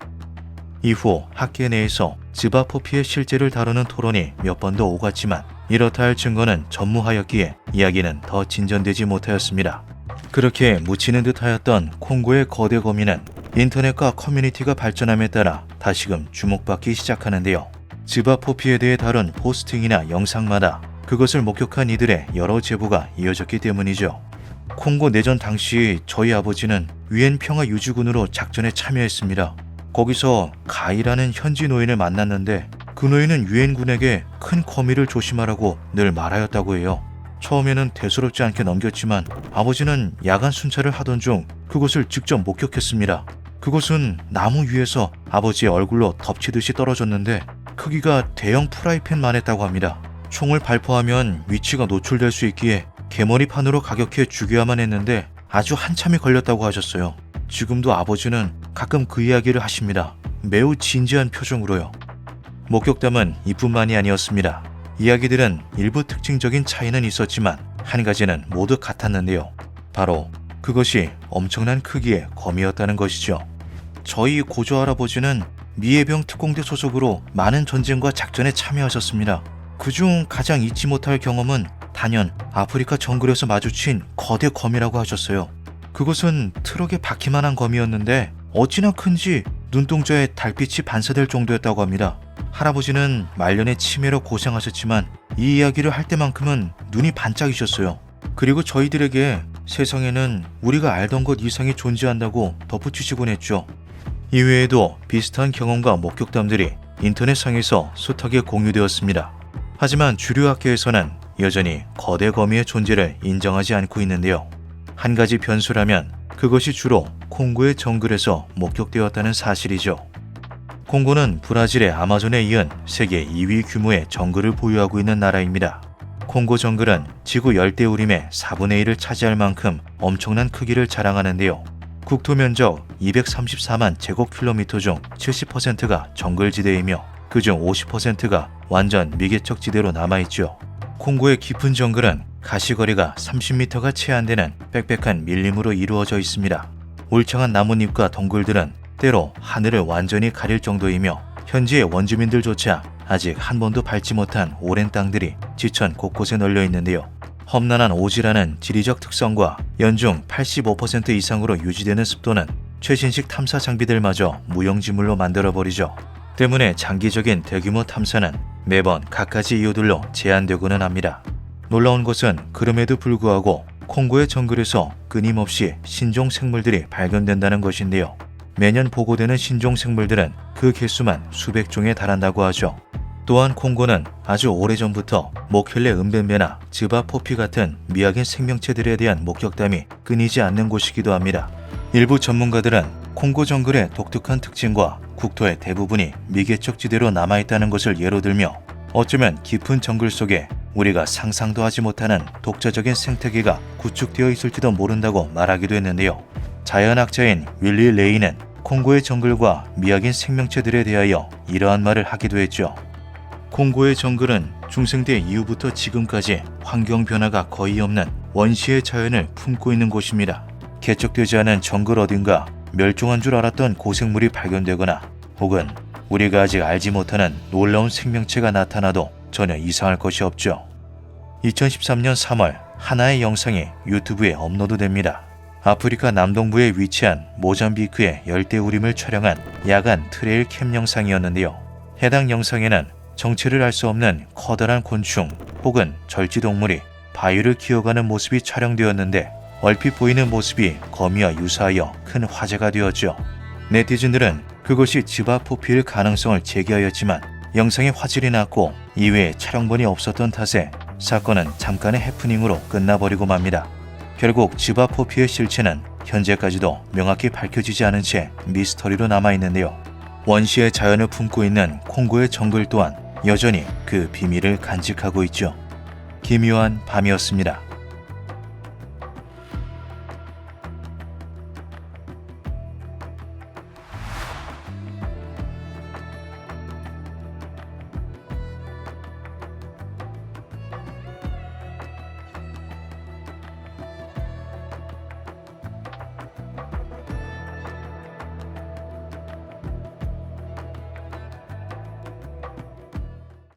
이후 학계 내에서 지바포피의 실제를 다루는 토론이 몇 번 더 오갔지만 이렇다 할 증거는 전무하였기에 이야기는 더 진전되지 못하였습니다. 그렇게 묻히는 듯 하였던 콩고의 거대 거미는 인터넷과 커뮤니티가 발전함에 따라 다시금 주목받기 시작하는데요. 지바포피에 대해 다룬 포스팅이나 영상마다 그것을 목격한 이들의 여러 제보가 이어졌기 때문이죠. 콩고 내전 당시 저희 아버지는 유엔 평화 유지군으로 작전에 참여했습니다. 거기서 가이라는 현지 노인을 만났는데 그 노인은 유엔군에게 큰 거미를 조심하라고 늘 말하였다고 해요. 처음에는 대수롭지 않게 넘겼지만 아버지는 야간 순찰을 하던 중 그것을 직접 목격했습니다. 그것은 나무 위에서 아버지의 얼굴로 덮치듯이 떨어졌는데 크기가 대형 프라이팬만 했다고 합니다. 총을 발포하면 위치가 노출될 수 있기에 개머리판으로 가격해 죽여야만 했는데 아주 한참이 걸렸다고 하셨어요. 지금도 아버지는 가끔 그 이야기를 하십니다. 매우 진지한 표정으로요. 목격담은 이뿐만이 아니었습니다. 이야기들은 일부 특징적인 차이는 있었지만 한 가지는 모두 같았는데요. 바로 그것이 엄청난 크기의 거미였다는 것이죠. 저희 고조 할아버지는 미해병 특공대 소속으로 많은 전쟁과 작전에 참여하셨습니다. 그중 가장 잊지 못할 경험은 단연 아프리카 정글에서 마주친 거대 거미라고 하셨어요. 그것은 트럭에 박히만한 거미였는데 어찌나 큰지 눈동자에 달빛이 반사될 정도였다고 합니다. 할아버지는 말년의 치매로 고생하셨지만 이 이야기를 할 때만큼은 눈이 반짝이셨어요. 그리고 저희들에게 세상에는 우리가 알던 것 이상이 존재한다고 덧붙이시곤 했죠. 이외에도 비슷한 경험과 목격담들이 인터넷상에서 숱하게 공유되었습니다. 하지만 주류 학계에서는 여전히 거대 거미의 존재를 인정하지 않고 있는데요. 한 가지 변수라면 그것이 주로 콩고의 정글에서 목격되었다는 사실이죠. 콩고는 브라질의 아마존에 이은 세계 2위 규모의 정글을 보유하고 있는 나라입니다. 콩고 정글은 지구 열대우림의 4분의 1을 차지할 만큼 엄청난 크기를 자랑하는데요. 국토 면적 234만 제곱킬로미터 중 70%가 정글지대이며 그중 50%가 완전 미개척 지대로 남아있죠. 콩고의 깊은 정글은 가시거리가 30m가 채 안 되는 빽빽한 밀림으로 이루어져 있습니다. 울창한 나뭇잎과 덩굴들은 때로 하늘을 완전히 가릴 정도이며 현지의 원주민들조차 아직 한 번도 밟지 못한 오랜 땅들이 지천 곳곳에 널려 있는데요. 험난한 오지라는 지리적 특성과 연중 85% 이상으로 유지되는 습도는 최신식 탐사 장비들마저 무용지물로 만들어버리죠. 때문에 장기적인 대규모 탐사는 매번 갖가지 이유들로 제한되고는 합니다. 놀라운 것은 그럼에도 불구하고 콩고의 정글에서 끊임없이 신종 생물들이 발견된다는 것인데요. 매년 보고되는 신종 생물들은 그 개수만 수백 종에 달한다고 하죠. 또한 콩고는 아주 오래전부터 모켈레 은뱀배나 즈바포피 같은 미약인 생명체들에 대한 목격담이 끊이지 않는 곳이기도 합니다. 일부 전문가들은 콩고 정글의 독특한 특징과 국토의 대부분이 미개척 지대로 남아있다는 것을 예로 들며 어쩌면 깊은 정글 속에 우리가 상상도 하지 못하는 독자적인 생태계가 구축되어 있을지도 모른다고 말하기도 했는데요. 자연학자인 윌리 레이는 콩고의 정글과 미약인 생명체들에 대하여 이러한 말을 하기도 했죠. 콩고의 정글은 중생대 이후부터 지금까지 환경 변화가 거의 없는 원시의 자연을 품고 있는 곳입니다. 개척되지 않은 정글 어딘가 멸종한 줄 알았던 고생물이 발견되거나 혹은 우리가 아직 알지 못하는 놀라운 생명체가 나타나도 전혀 이상할 것이 없죠. 2013년 3월 하나의 영상이 유튜브에 업로드됩니다. 아프리카 남동부에 위치한 모잠비크의 열대우림을 촬영한 야간 트레일 캠 영상이었는데요. 해당 영상에는 정체를 알 수 없는 커다란 곤충 혹은 절지동물이 바위를 기어가는 모습이 촬영되었는데 얼핏 보이는 모습이 거미와 유사하여 큰 화제가 되었죠. 네티즌들은 그것이 지바포피일 가능성을 제기하였지만 영상의 화질이 낮고 이외에 촬영본이 없었던 탓에 사건은 잠깐의 해프닝으로 끝나버리고 맙니다. 결국 지바포피의 실체는 현재까지도 명확히 밝혀지지 않은 채 미스터리로 남아있는데요. 원시의 자연을 품고 있는 콩고의 정글 또한 여전히 그 비밀을 간직하고 있죠. 기묘한 밤이었습니다.